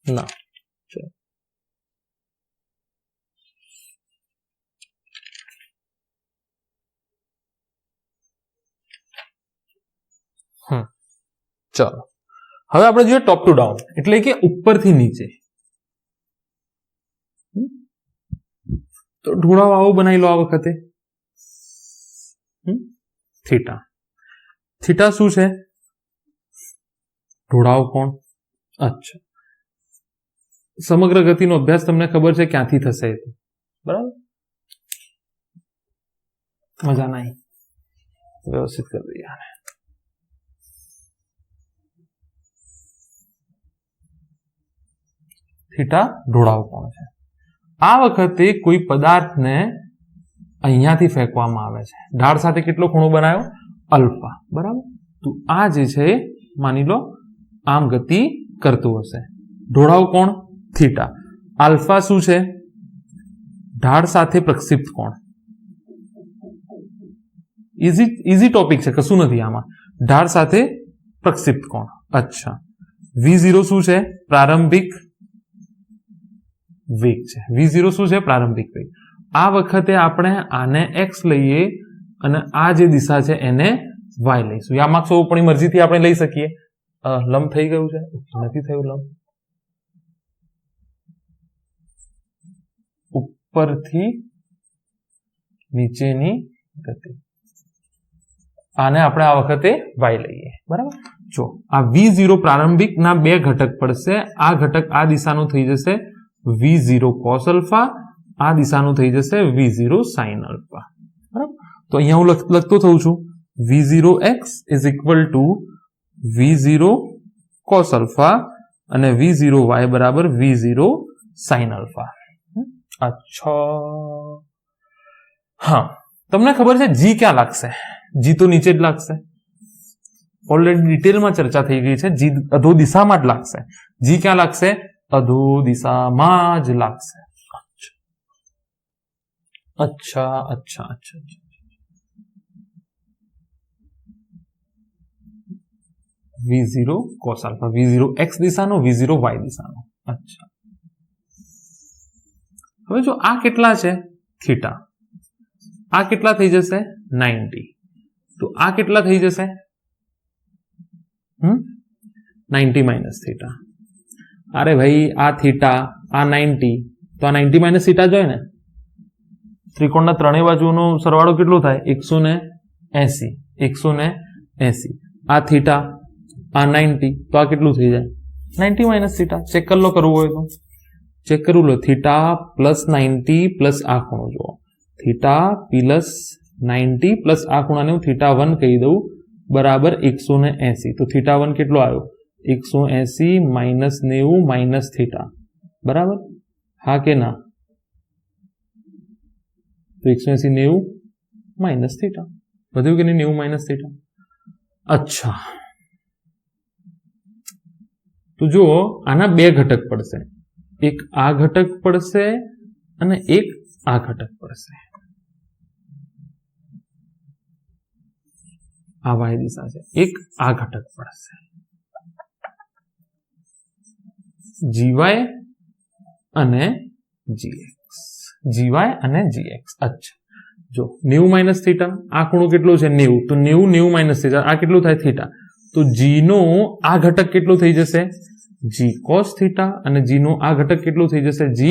ના, ચલો चलो હવે આપણે જોઈએ ટોપ ટુ ડાઉન, એટલે કે ઉપરથી નીચે। તો ઢોળાવ આવો બનાવી લો આ વખતે। થીટા, થીટા શું છે? ઢોળાવ કોણ? अच्छा, સમગ્ર ગતિનો અભ્યાસ તમને ખબર છે ક્યાંથી થશે, બરાબર। મજા નહીં, વ્યવસ્થિત કરી દઈએ આને। थीटा ढोळाव कोण छे? आ वखते कोई पदार्थ ने अहींयाथी फेंकवामां आवे छे, ढाळ साथे केटलो खूणो बनाव्यो? अल्फा, बराबर। तो आ जे छे मानी लो आम गति करतो हशे। ढोळाव कोण? थीटा। अल्फा शुं छे? ढाळ साथे प्रक्षिप्त कोण। इजी टॉपिक छे, कशुं नथी आमां। ढाळ साथे प्रक्षिप्त कोण। अच्छा, v0 शुं छे? प्रारंभिक वेग छे। v0 શું છે? પ્રારંભિક વેગ। આ વખતે આપણે આને x લઈએ અને આ જે દિશા છે એને y લઈશું। યા માર્ક્સ આપણી મરજીથી આપણે લઈ શકીએ। લંબ થઈ ગયું છે? નથી થયું લંબ। ઉપરથી નીચેની ગતિ, આને આપણે આ વખતે y લઈએ, બરાબર। જો આ v0 પ્રારંભિકના બે ઘટક પડશે। આ ઘટક આ દિશાનું થઈ જશે v0 cos अल्फा, आ दिशाનું થઈ જશે v0 sin अल्फा, બરાબર। તો અહીંયા હું લખતો થઉં છું v0x is equal two v0 cos alpha અને v0y બરાબર v0 sin अल्फा। अच्छा, हाँ, તમને ખબર છે g ક્યાં લાગશે? g તો નીચે જ લાગશે, ઓલરેડી ડિટેલમાં ચર્ચા થઈ ગઈ છે। g અધો દિશામાં જ લાગશે। g ક્યાં લાગશે? अधो दिशामां ज लागशे। अच्छा अच्छा अच्छा, v0 cos alpha, v0 x दिशानो, v0 y दिशानो। अच्छा, હવે જો આ કેટલા છે? થીટા। આ કેટલા થઈ જશે? 90। તો આ કેટલા થઈ જશે? 90 માઇનસ થીટા। अरे भाई आ थीटा, आ 90, तो आ 90 माइनस थीटा जो है ने, त्रिकोणना त्रणेय बाजुनो सरवाळो केटलो थाय? 180, 180। आ थीटा, आ 90, तो आ केटलुं थई जाय? 90 माइनस थीटा। चेक कर लो, करवुं होय तो चेक करू लो। थीटा प्लस 90 प्लस आ खूणो जो, थीटा प्लस 90 प्लस आ खूणाने हूँ थीटा 1 कही दऊं, बराबर 180। तो थीटा 1 केटलो आव्यो? 180 माइनस 90 माइनस थीटा, बराबर, हाँ के ना? तो 180 90 माइनस थीटा વધ્યું કે નહીં 90 માઇનસ થીટા અચ્છા તો જો આના બે ઘટક પડશે એક આ ઘટક પડશે અને એક આ ઘટક પડશે આ y દિશા છે એક આ ઘટક પડશે gy અને gx gy અને gx અચ્છા જો 90 માઇનસ થીટા આ ખૂણો કેટલો છે 90 તો 90 90 માઇનસ થીટા આ કેટલું થાય થીટા તો g નો આ ઘટક કેટલો થઈ જશે g cos થીટા અને g નો આ ઘટક કેટલો થઈ જશે g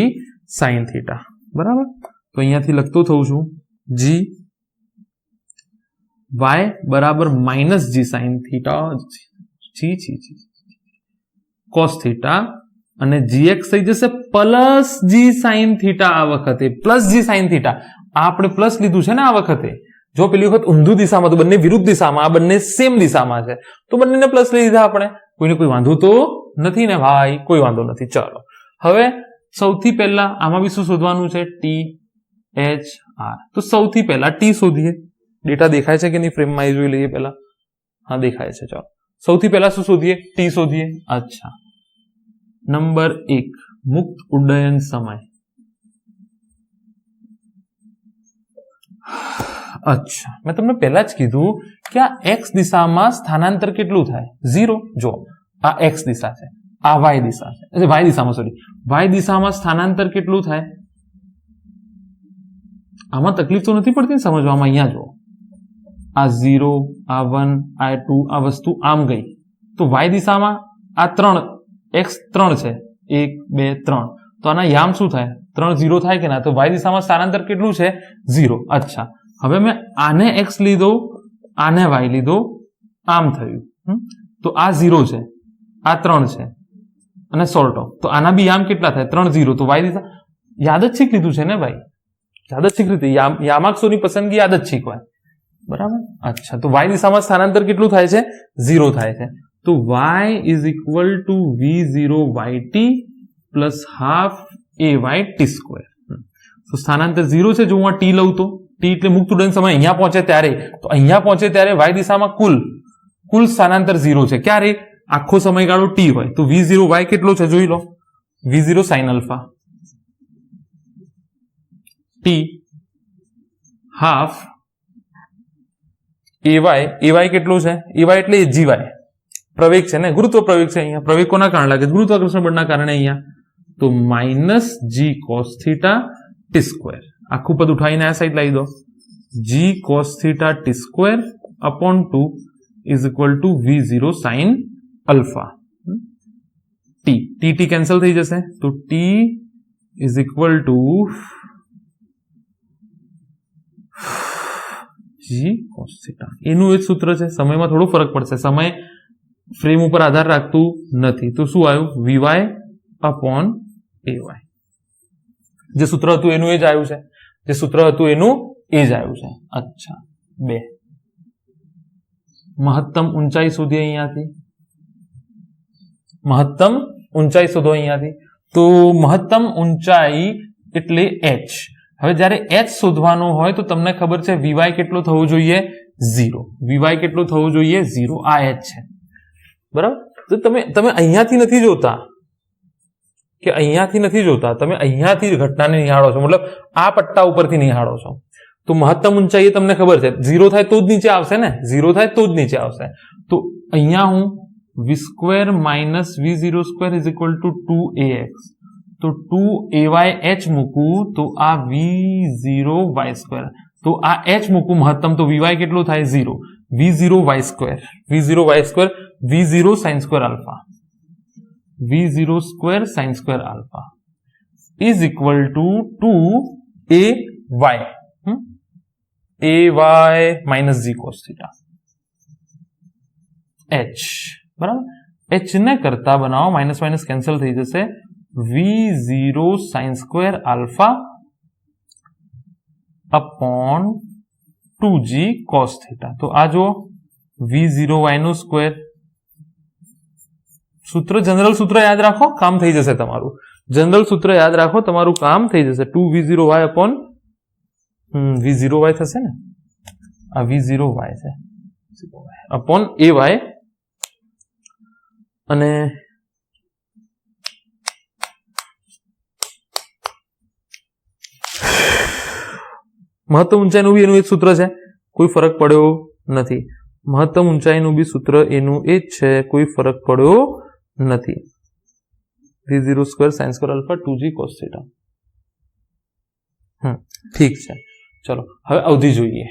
sin થીટા બરાબર તો અહીંયાથી લખતો થઉં છું g y બરાબર minus g sin theta cos theta અને gx થઈ જશે પ્લસ g sin થીટા આ વખતે પ્લસ g sin થીટા આ આપણે પ્લસ લીધું છે ને આ વખતે જો પેલી વખત ઊંધું દિશામાં તો બંને વિરુદ્ધ દિશામાં આ બંને સેમ દિશામાં છે તો બંનેને પ્લસ લઈ લીધા આપણે કોઈને કોઈ વાંધો તો નથી ને ભાઈ કોઈ વાંધો નથી ચાલો હવે સૌથી પહેલા આમાં બી શું શોધવાનું છે t h r તો સૌથી પહેલા t શોધીએ ડેટા દેખાય છે કે નહીં ફ્રેમમાં એ જોઈ લઈએ પહેલા હા દેખાય છે ચાલો સૌથી પહેલા શું શોધીએ t શોધીએ અચ્છા નંબર 1 મુક્ત ઉડ્ડયન સમય અચ્છા મેં તમને પહેલા જ કીધું કે આ x દિશામાં સ્થાનાંતર કેટલું થાય 0 જો આ x દિશા છે આ y દિશા છે y દિશામાં સોરી y દિશામાં સ્થાનાંતર કેટલું થાય આમાં તકલીફ તો નથી પડતી ને સમજવામાં અહીંયા જો આ 0 આ 1 આ 2 આ વસ્તુ આમ ગઈ તો y દિશામાં આ 3 x 3 છે 1 2 3 તો આના યામ શું થાય 3 0 થાય કે ના તો y દિશામાં સ્થાનાંતર કેટલું છે 0 અચ્છા હવે મેં આને x લીધો આને y લીધો આમ થયું તો આ 0 છે આ 3 છે અને સોલ્ટ ઓફ તો આના બી યામ કેટલા થાય 3 0 તો y દિશા યાદચ્છિક લીધું છે ને ભાઈ યાદચ્છિક રીતે યામાક્ષોની પસંદગી યાદચ્છિક હોય બરાબર અચ્છા તો y દિશામાં સ્થાનાંતર કેટલું થાય છે 0 થાય છે તો y is equal two v0 yt plus half ay t square તો સ્થાનાંતર 0 છે જો હું t લઉં તો t એટલે મુક્ત ઉડ્ડયન સમય અહીંયા પહોંચે ત્યારે તો અહીંયા પહોંચે ત્યારે y દિશામાં કુલ સ્થાનાંતર 0 છે ક્યારે આખો સમયગાળો t હોય તો v0 y કેટલો છે જોઈ લો v0 sin alpha t half ay કેટલો છે ay એટલે gy પ્રવેગ છે ને ગુરુત્વ પ્રવેગ છે અહીંયા પ્રવેગ કોના કારણે લાગે ગુરુત્વાકર્ષણ બળના કારણે અહીંયા તો minus g cos theta t square આખું પદ ઉઠાવીને આ સાઈડ લાવી દો g cos theta t square upon 2 is equal two v0 sin alpha t cancel થઈ જશે તો t is equal two g cos theta એનું એક સૂત્ર છે સમયમાં થોડો ફરક પડશે સમય ફ્રેમ ઉપર આધાર રાખતું નથી તો શું આવ્યું vy અપોન ay જે સૂત્ર હતું એનું એ જ આવ્યું છે જે સૂત્ર હતું એનું એ જ આવ્યું છે અચ્છા 2 મહત્તમ ઊંચાઈ શોધીએ અહીંયાથી મહત્તમ ઊંચાઈ શોધો અહીંયાથી તો મહત્તમ ઊંચાઈ એટલે h હવે જ્યારે h શોધવાનો હોય તો તમને ખબર છે vy કેટલો થવો જોઈએ 0 vy કેટલો થવો જોઈએ 0 આ h છે બરાબર તો તમે અહીંયાથી નથી જોતા કે અહીંયાથી નથી જોતા તમે અહીંયાથી ઘટનાને નિહાળો છો મતલબ આ પટ્ટા ઉપરથી નિહાળો છો તો મહત્તમ ઊંચાઈ એ તમને ખબર છે 0 થાય તો જ નીચે આવશે ને 0 થાય તો જ નીચે આવશે તો અહીંયા હું v square minus v0 square is equal two 2ax તો 2ay h મૂકું તો આ v0 y સ્ક્વેર તો આ h મૂકું મહત્તમ તો vy કેટલો થાય 0 v0 y square v0 sin square alpha v0 square sin square alpha is equal two 2ay ay minus g cos theta h બરાબર h ને કરતા બનાવો માઇનસ માઇનસ કેન્સલ થઈ જશે v0 sin square alpha upon 2g cos theta તો આ જો v0 y નો સ્ક્વેર સૂત્ર જનરલ સૂત્ર યાદ રાખો કામ થઈ જશે તમારું જનરલ સૂત્ર યાદ રાખો તમારું કામ થઈ જશે 2v0y upon v0y થશે ને, આ v0y છે અપોન ay, અને મહત્તમ ઊંચાઈનું બી એનું એક સૂત્ર છે, કોઈ ફરક પડ્યો નથી. મહત્તમ ઊંચાઈનું બી સૂત્ર એનું એ જ છે, કોઈ ફરક પડ્યો નથી. v0 square sine square alpha 2g cos theta. ઠીક છે, ચલો હવે અવધિ જોઈએ.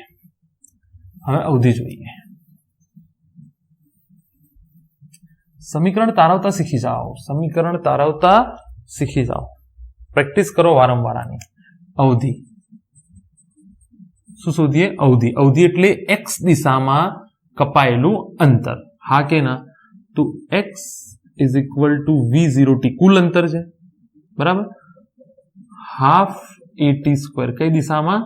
સમીકરણ તારવતા શીખી જાઓ. પ્રેક્ટિસ કરો વારંવાર આની. અવધિ શું શોધીએ? અવધિ એટલે x દિશામાં કપાયેલું અંતર. હા કે ના? તો x is equal two v0t કુલ અંતર છે, બરાબર, હાફ at સ્ક્વેર કઈ દિશામાં?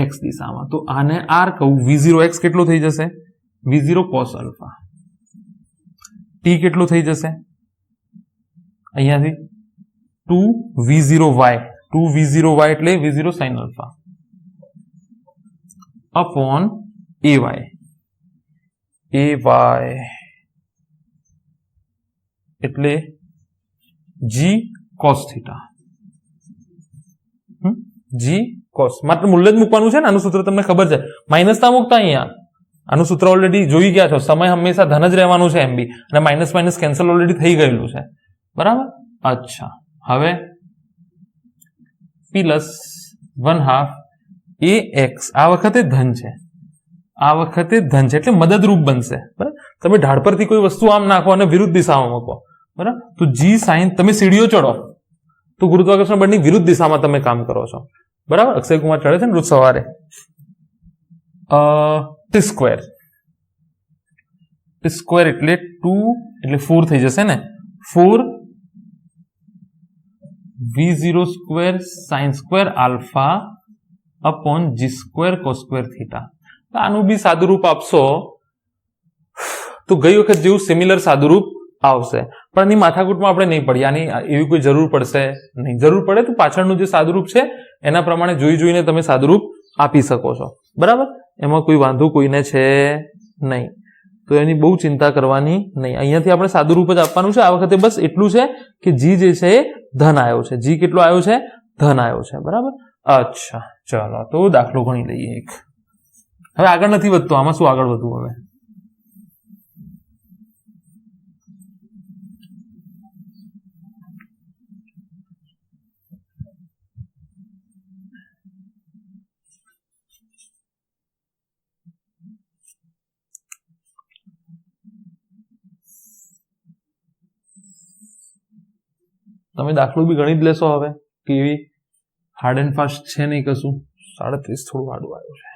x દિશામાં. તો આને r કહું, v0x કેટલો થઈ જશે? v0 cos alpha. t કેટલો થઈ જશે અહીંયાથી? 2v0y. 2v0y એટલે v0 sin alpha upon ay એટલે g cos theta. g cos માત્ર મૂલ્ય જ મૂકવાનું છે ને. આનું સૂત્ર તમને ખબર છે, માઇનસ ના મૂકતા. અહીંયા આનું સૂત્ર ઓલરેડી જોઈ ગયા છો. સમય હંમેશા ધન જ રહેવાનું છે એમ બી, અને માઇનસ માઇનસ કેન્સલ ઓલરેડી થઈ ગયેલું છે, બરાબર. અચ્છા, હવે પ્લસ 1/2 ax. આ વખતે ધન છે, એટલે મદદરૂપ બનશે, બરાબર. તમે ઢાળ પરથી કોઈ વસ્તુ આમ નાખો અને વિરુદ્ધ દિશામાં મૂકો, બરાબર. તો g sin, તમે સીડીઓ ચડો તો ગુરુત્વાકર્ષણ બળની વિરુદ્ધ દિશામાં તમે કામ કરો છો, બરાબર. અક્ષય કુમાર ચડે છે ને રોજ સવારે. t સ્ક્વેર એટલે 2 એટલે 4 થઈ જશે ને. 4 v0 square sine square alpha upon g square cos square theta. આનું બી સાદુરૂપ આપશો તો ગઈ વખત જેવું સિમિલર સાદુરૂપ આવશે, પણ એની માથાકૂટમાં આપણે નહીં પડીએ. આની એવી કોઈ જરૂર પડશે નહીં. જરૂર પડે તો પાછળનું જે સાદુરૂપ છે એના પ્રમાણે જોઈને તમે સાદુરૂપ આપી શકો છો, બરાબર. એમાં કોઈ વાંધો કોઈને છે નહીં, તો એની બહુ ચિંતા કરવાની નહીં. અહીંયાથી આપણે સાદુરૂપ જ આપવાનું છે. આ વખતે બસ એટલું છે કે જી જે છે એ ધન આવ્યો છે. જી કેટલો આવ્યો છે? ધન આવ્યો છે, બરાબર. અચ્છા, ચાલો તો દાખલો ગણી લઈએ એક. હવે આગળ નથી વધતો, આમાં શું આગળ વધવું? હવે તમે દાખલો બી ગણી જ લેશો. હવે કેવી હાર્ડ એન્ડ ફાસ્ટ છે નહીં કશું. 37 થોડું આડું આવ્યું છે.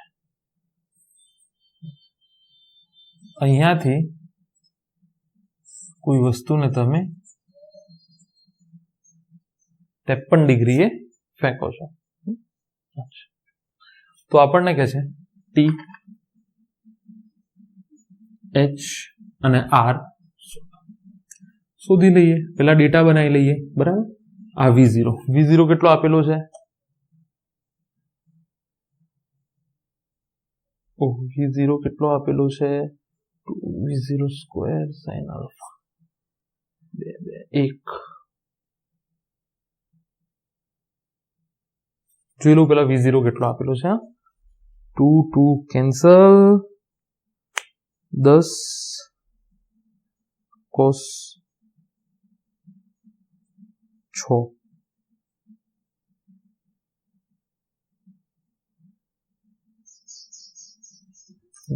અહીંયાથી કોઈ વસ્તુને તમે 53 ડિગ્રીએ ફેંકો છો, તો આપણને કહે છે ટી, એચ અને આર શોધી લઈએ. પેલા ડેટા બનાવી લઈએ, બરાબર. આ v0 કેટલો આપેલો છે? v0 કેટલો આપેલો છે? v0 square sine alpha 1. જોઈ લો પેલા v0 કેટલો આપેલો છે. 2 કેન્સલ, 10 cos 6.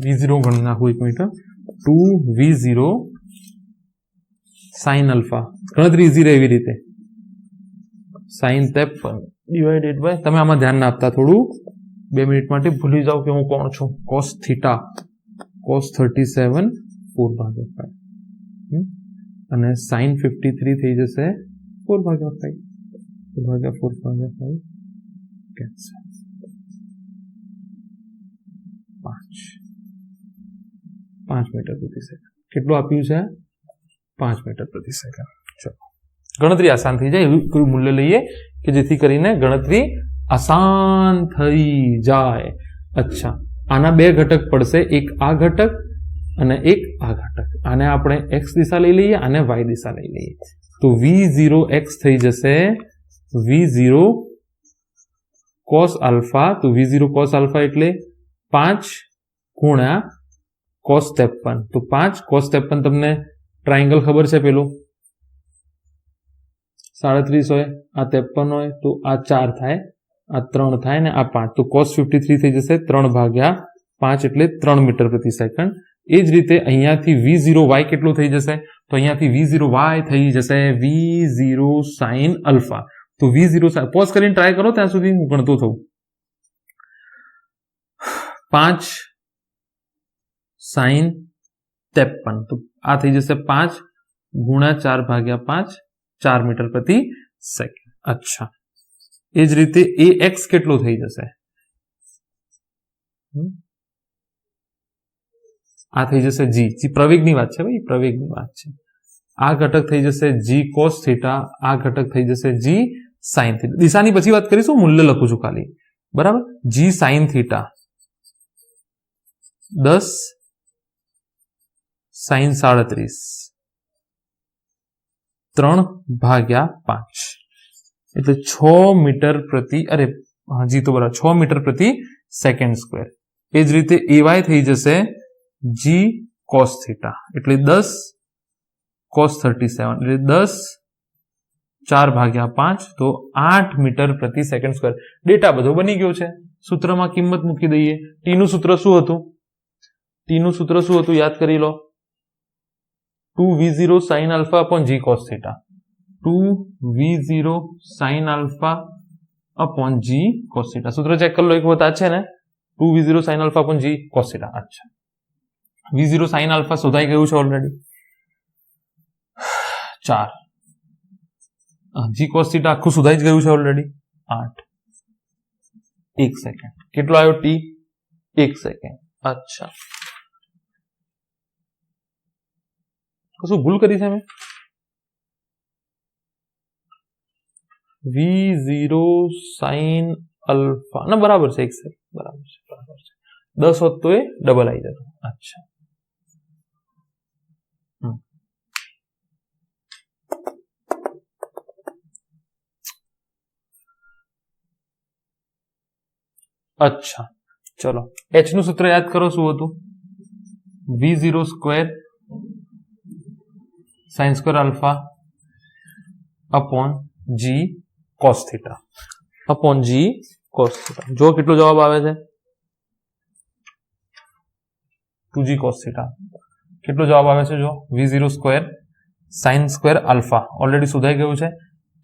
v0 ગણી નાખું એક મિનિટ. 2v0 સાઇન અલ્ફા, ગણતરી ઈઝી રહે એવી રીતે. સાઇન 53 ડિવાઇડેડ બાય, તમે આમાં ધ્યાન ના આપતા, થોડું 2 મિનિટ માટે ભૂલી જાઓ કે હું કોણ છું. cos થીટા, cos 37 4/5 અને સાઇન 53 થઈ જશે 4/5. 4/5 કેન્સલ. 5 મીટર પ્રતિ સેકન્ડ. કેટલું આપ્યું છે? 5 મીટર પ્રતિ સેકન્ડ. ચલો, ગણતરી આસાન થઈ જાય એવું કોઈ મૂલ્ય લઈએ કે જેથી કરીને ગણતરી આસાન થઈ જાય. અચ્છા, આના બે ઘટક પડશે, એક આ ઘટક અને એક આ ઘટક. આને આપણે x દિશા લઈ લઈએ, આને y દિશા લઈ લઈએ. તો v0x થઈ જશે v0 cos આલ્ફા. તો v0 cos આલ્ફા એટલે 5 ગુણ્યા cos 53. તો 5 cos 53 તમને ટ્રાયંગલ ખબર છે, પેલું 37 હોય, આ 53 હોય, તો આ 4 થાય, આ 3 થાય ને આ 5. તો cos 53 થઈ જશે 3/5 એટલે 3 મીટર પ્રતિ સેકન્ડ. એ જ રીતે અહીંયાથી v0y કેટલું થઈ જશે? તો અહીંયાથી v0y થઈ જશે v0 sin અલ્ફા. તો v0 પોઝ કરીને ટ્રાય કરો ત્યાં સુધી હું ગણતો થઉં. 5 sin 53. તો આ થઈ જશે 5 ગુણ્યા 4/5, 4 મીટર પ્રતિ સેકન્ડ. અચ્છા, એ જ રીતે ax કેટલો થઈ જશે? આ થઈ જશે g પ્રવેગની વાત છે ભાઈ, પ્રવેગની વાત છે. આ ઘટક થઈ જશે g cos થીટા, આ ઘટક થઈ જશે g sin થીટા. દિશાની પછી વાત કરીશું, મૂલ્ય લખું છું ખાલી, બરાબર. g sin થીટા 10 sin 37 3/5 એટલે 6 મીટર પ્રતિ, અરે જી તો બરાબર 6 મીટર પ્રતિ સેકન્ડ સ્ક્વેર. એ જ રીતે ay થઈ જશે g cos થીટા એટલે 10 cos 37 એટલે 10 4/5, તો 8 મીટર પ્રતિ સેકન્ડ સ્ક્વેર. ડેટા બધો બની ગયો છે. સૂત્રમાં કિંમત મૂકી દઈએ. ટી નું સૂત્ર શું હતું? ટી નું સૂત્ર શું હતું યાદ કરી લો. 2v0 sin alpha upon g cos theta. 2v0 sin alpha upon g cos theta. સૂત્ર ચેક કરી લો એક વખત. આ છે ને 2v0 sin alpha upon g cos theta. અચ્છા, v0 sin alpha શોધાઈ ગયું છે ઓલરેડી 4. g cos theta આખું શોધાઈ જ ગયું છે ઓલરેડી 8. 1 સેકન્ડ. કેટલો આવ્યો t? 1 સેકન્ડ. અચ્છા, કશું ભૂલ કરી છે મેં? v0 sin alpha ના બરાબર છે, 1 સેકન્ડ બરાબર છે, બરાબર છે. 10 હોત તો એ ડબલ આવી જતો. અચ્છા, અચ્છા ચલો, h નું સૂત્ર યાદ કરો શું હતું? v0 square sin square alpha upon g cos theta upon g cos theta. જો કેટલો જવાબ આવે છે? 2g cos theta. કેટલો જવાબ આવે છે? જો v0 square sin square alpha already શોધાઈ ગયું છે,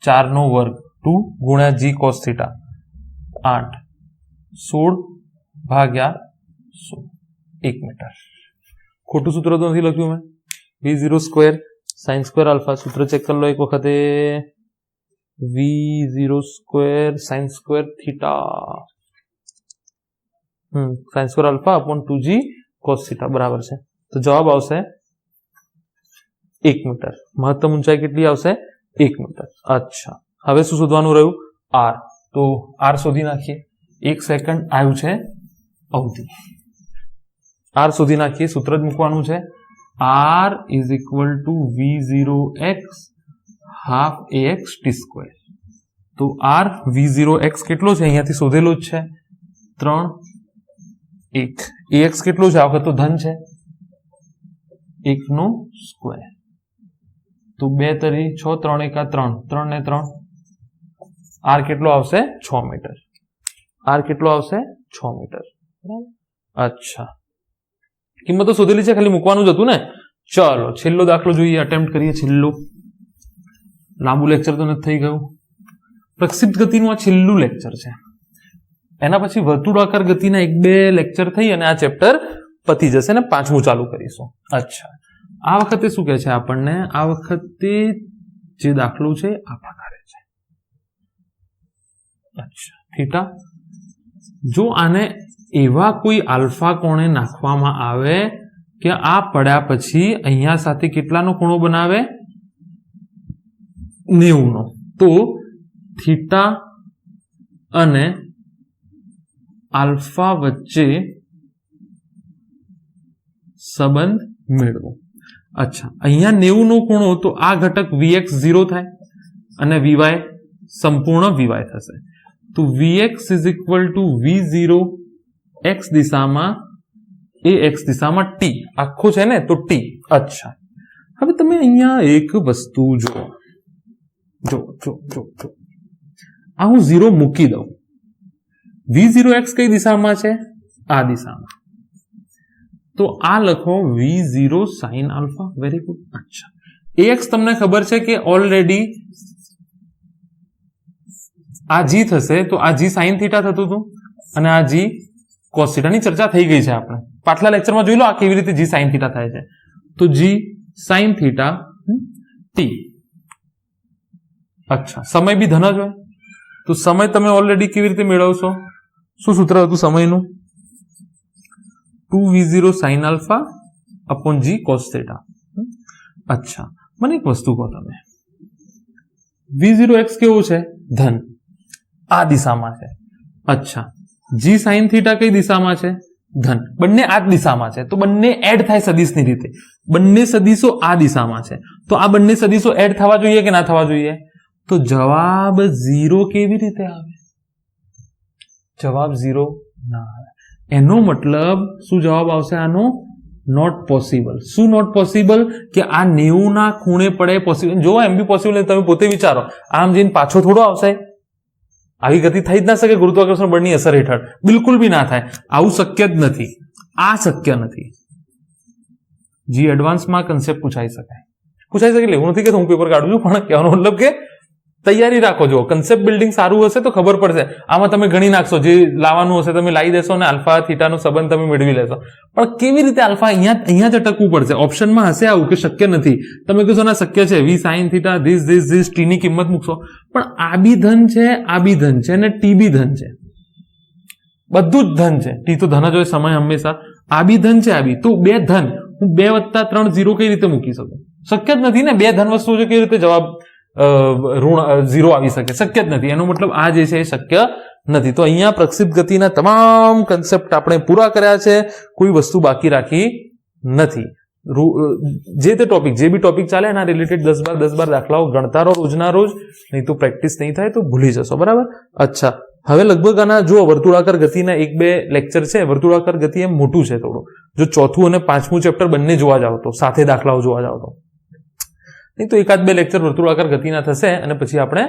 4 નો વર્ગ 2 ગુણ્યા g cos થીટા 8 16/100 1 મીટર. ખોટું સૂત્ર તો નથી લખ્યું મેં. v0 square sin square alpha સૂત્ર ચેક કરી લો એક વખતે. v0 square sin square theta sin square alpha upon 2g cos theta બરાબર છે. તો જવાબ આવશે 1 મીટર. મહત્તમ ઊંચાઈ કેટલી આવશે? 1 મીટર. અચ્છા, હવે શું શોધવાનું રહ્યું? r. તો r શોધી નાખીએ. 1 સેકન્ડ આવ્યું છે અવધિ. r શોધી નાખીએ. સૂત્ર જ મૂકવાનું છે. r is equal to v0x half ax t square. તો r v0x કેટલો છે? અહીંયાથી શોધેલો જ છે 3 1. ax કેટલો છે? આ વખત તો ધન છે 1 નો સ્ક્વેર. તો 2 તરી 6 3 1 3 3 ને 3 r કેટલો આવશે? 6 મીટર. r કેટલો આવશે? 6 મીટર. અચ્છા, કિંમત તો શોધેલી છે, ખાલી મૂકવાનું જ હતું ને. ચલો છેલ્લો દાખલો જોઈએ, અટેમ્પ્ટ કરીએ. છેલ્લો લાંબુ લેક્ચર તો નથી થઈ ગયું. પ્રક્ષિપ્ત ગતિનું આ છેલ્લું લેક્ચર છે. એના પછી વર્તુળાકાર ગતિના 1-2 લેક્ચર થઈ અને આ ચેપ્ટર પતી જશે ને 5મું ચાલુ કરીશું. અચ્છા, આ વખતે શું કહે છે આપણને? આ વખતે જે દાખલો છે આ પ્રકારે છે. અચ્છા, થીટા. જો આને એવા કોઈ આલ્ફા કોણે નાખવામાં આવે કે આ પડ્યા પછી અહીંયા સાથે કેટલાનો ખૂણો બનાવે? 90 નો. તો થીટા અને આલ્ફા વચ્ચે સંબંધ મેળવો. અચ્છા, અહીંયા 90 નો ખૂણો, તો આ ઘટક vx 0 થાય અને vy સંપૂર્ણ vy થશે. તો vx is equal two v0 x દિશામાં એ x દિશામાં t આખો છે ને, તો t. અચ્છા, હવે તમે અહીંયા એક વસ્તુ જુઓ, જો જો જો જો આ હું 0 મૂકી દઉં. v0x કઈ દિશામાં છે? આ દિશામાં. તો આ લખો v0 sin alpha. Very good. અચ્છા, ax તમને ખબર છે કે ઓલરેડી આ g થશે, તો આ g sin થીટા થતું હતું અને આ g cos થીટાની ચર્ચા થઈ ગઈ છે. આપણે પાછલા લેક્ચરમાં જોઈ લો આ કેવી રીતે g sin થીટા થાય છે. તો g sin થીટા t. અચ્છા, સમય બી ધન જ હોય, તો સમય તમે ઓલરેડી કેવી રીતે મેળવશો? શું સૂત્ર હતું સમયનું? 2v0 sin alpha upon g cos theta. અચ્છા, મને એક વસ્તુ કહો તમે, v0x કેવું છે? ધન, આ દિશામાં છે. અચ્છા, g sin થીટા કઈ દિશામાં છે? ધન. બંને આ જ દિશામાં છે, તો બંને એડ થાય સદિશની રીતે. બંને સદિશો આ દિશામાં છે, તો આ બંને સદિશો એડ થવા જોઈએ કે ના થવા જોઈએ? તો જવાબ 0 કેવી રીતે આવે? જવાબ 0 ના આવે. એનો મતલબ શું જવાબ આવશે આનો? Not possible. શું નોટ પોસિબલ? કે આ 90 ના ખૂણે પડે પોસિબલ. જો એમ બી પોસિબલ, તમે પોતે વિચારો, આમ જઈને પાછો થોડો આવશે? આવી ગતિ થઈ જ ના શકે ગુરુત્વાકર્ષણ બળની અસર હેઠળ. બિલકુલ બી ના થાય. આવું શક્ય જ નથી. આ શક્ય નથી. જી એડવાન્સમાં કન્સેપ્ટ પૂછાઈ શકે એટલે એવું નથી કે હું પેપર કાઢું છું, પણ કહેવાનો મતલબ કે તૈયારી રાખો. જો કન્સેપ્ટ બિલ્ડિંગ સારું હશે તો ખબર પડશે. આમાં તમે ગણી નાખશો, જે લાવવાનું હશે તમે લાવી દેશો અને આલ્ફા થીટાનો સંબંધ તમે મેળવી લેશો. પણ કેવી રીતે આલ્ફા અહીંયા જ અટકવું પડશે. ઓપ્શનમાં હશે આવું કે શક્ય નથી. તમે કહેશો ના શક્ય છે, v sin theta this t ની કિંમત મૂકશો. પણ આ બી ધન છે, આ બી ધન છે અને t બી ધન છે. બધું જ ધન છે. t તો ધન જ હોય સમય હંમેશા. આ બી ધન છે, આ બી. તો બે ધન, હું 2 + 3 0 કઈ રીતે મૂકી શકું? શક્ય જ નથી ને. બે ધન વસ્તુઓ છે, કેવી રીતે જવાબ ઋણ 0 આવી શકે? શક્ય જ નથી. એનો મતલબ આ જે છે એ શક્ય નથી. તો અહીંયા પ્રક્ષિપ્ત ગતિના તમામ કન્સેપ્ટ આપણે પૂરા કર્યા છે, કોઈ વસ્તુ બાકી રાખી નથી. જે તે ટોપિક, જે બી ટોપિક ચાલે એના રિલેટેડ 10 દાખલાઓ ગણતા રહો રોજના રોજ, નહીં તો પ્રેક્ટિસ નહીં થાય તો ભૂલી જશો. બરાબર. અચ્છા, હવે લગભગ આના જો વર્તુળાકાર ગતિના 1-2 લેક્ચર છે. વર્તુળાકાર ગતિ એમ મોટું છે થોડું. જો 4થું અને 5મું ચેપ્ટર બંને જોવા જાવ તો, સાથે દાખલાઓ જોવા જાવ તો, નહીં તો 1-2 લેક્ચર વર્તુળાકાર ગતિના થશે અને પછી આપણે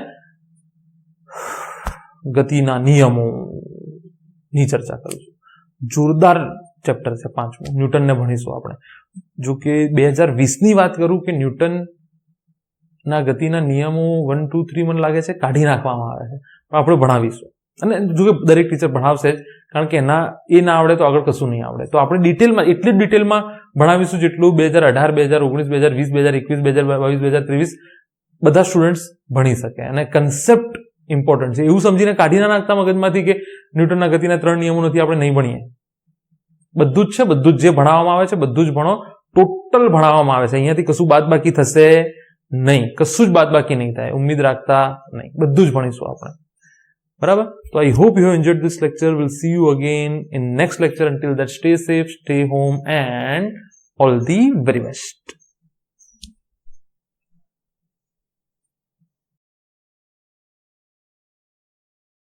ગતિના નિયમોની ચર્ચા કરીશું. જોરદાર ચેપ્ટર છે 5મું. ન્યૂટનને ભણીશું આપણે. જો કે 2020ની વાત કરું કે ન્યૂટનના ગતિના નિયમો 1, 2, 3 મને લાગે છે કાઢી નાખવામાં આવે છે, પણ આપણે ભણાવીશું. અને જો કે દરેક ટીચર ભણાવશે જ, કારણ કે એ ના આવડે તો આગળ કશું નહીં આવડે. તો આપણે ડિટેલમાં, એટલી જ ડિટેલમાં ભણાવીશું જેટલું 2018, 2019, 2020, 2021, 2022, 2023 બધા સ્ટુડન્ટ્સ ભણી શકે. અને કન્સેપ્ટ ઇમ્પોર્ટન્ટ છે એવું સમજીને કાઢી ના નાખતા મગજમાંથી કે ન્યૂટનના ગતિના 3 નિયમો નથી, આપણે નહીં ભણીએ. બધું જ છે. બધું જ જે ભણાવવામાં આવે છે બધું જ ભણો. ટોટલ ભણાવવામાં આવે છે. અહીંયાથી કશું બાદ બાકી થશે નહીં. કશું જ બાદ બાકી નહીં થાય. ઉમ્મીદ રાખતા નહીં. બધું જ ભણીશું આપણે. બરાબર. તો I hope you have enjoyed this lecture. We'll see you again in next lecture. Until that, stay safe, stay home, and all the very best.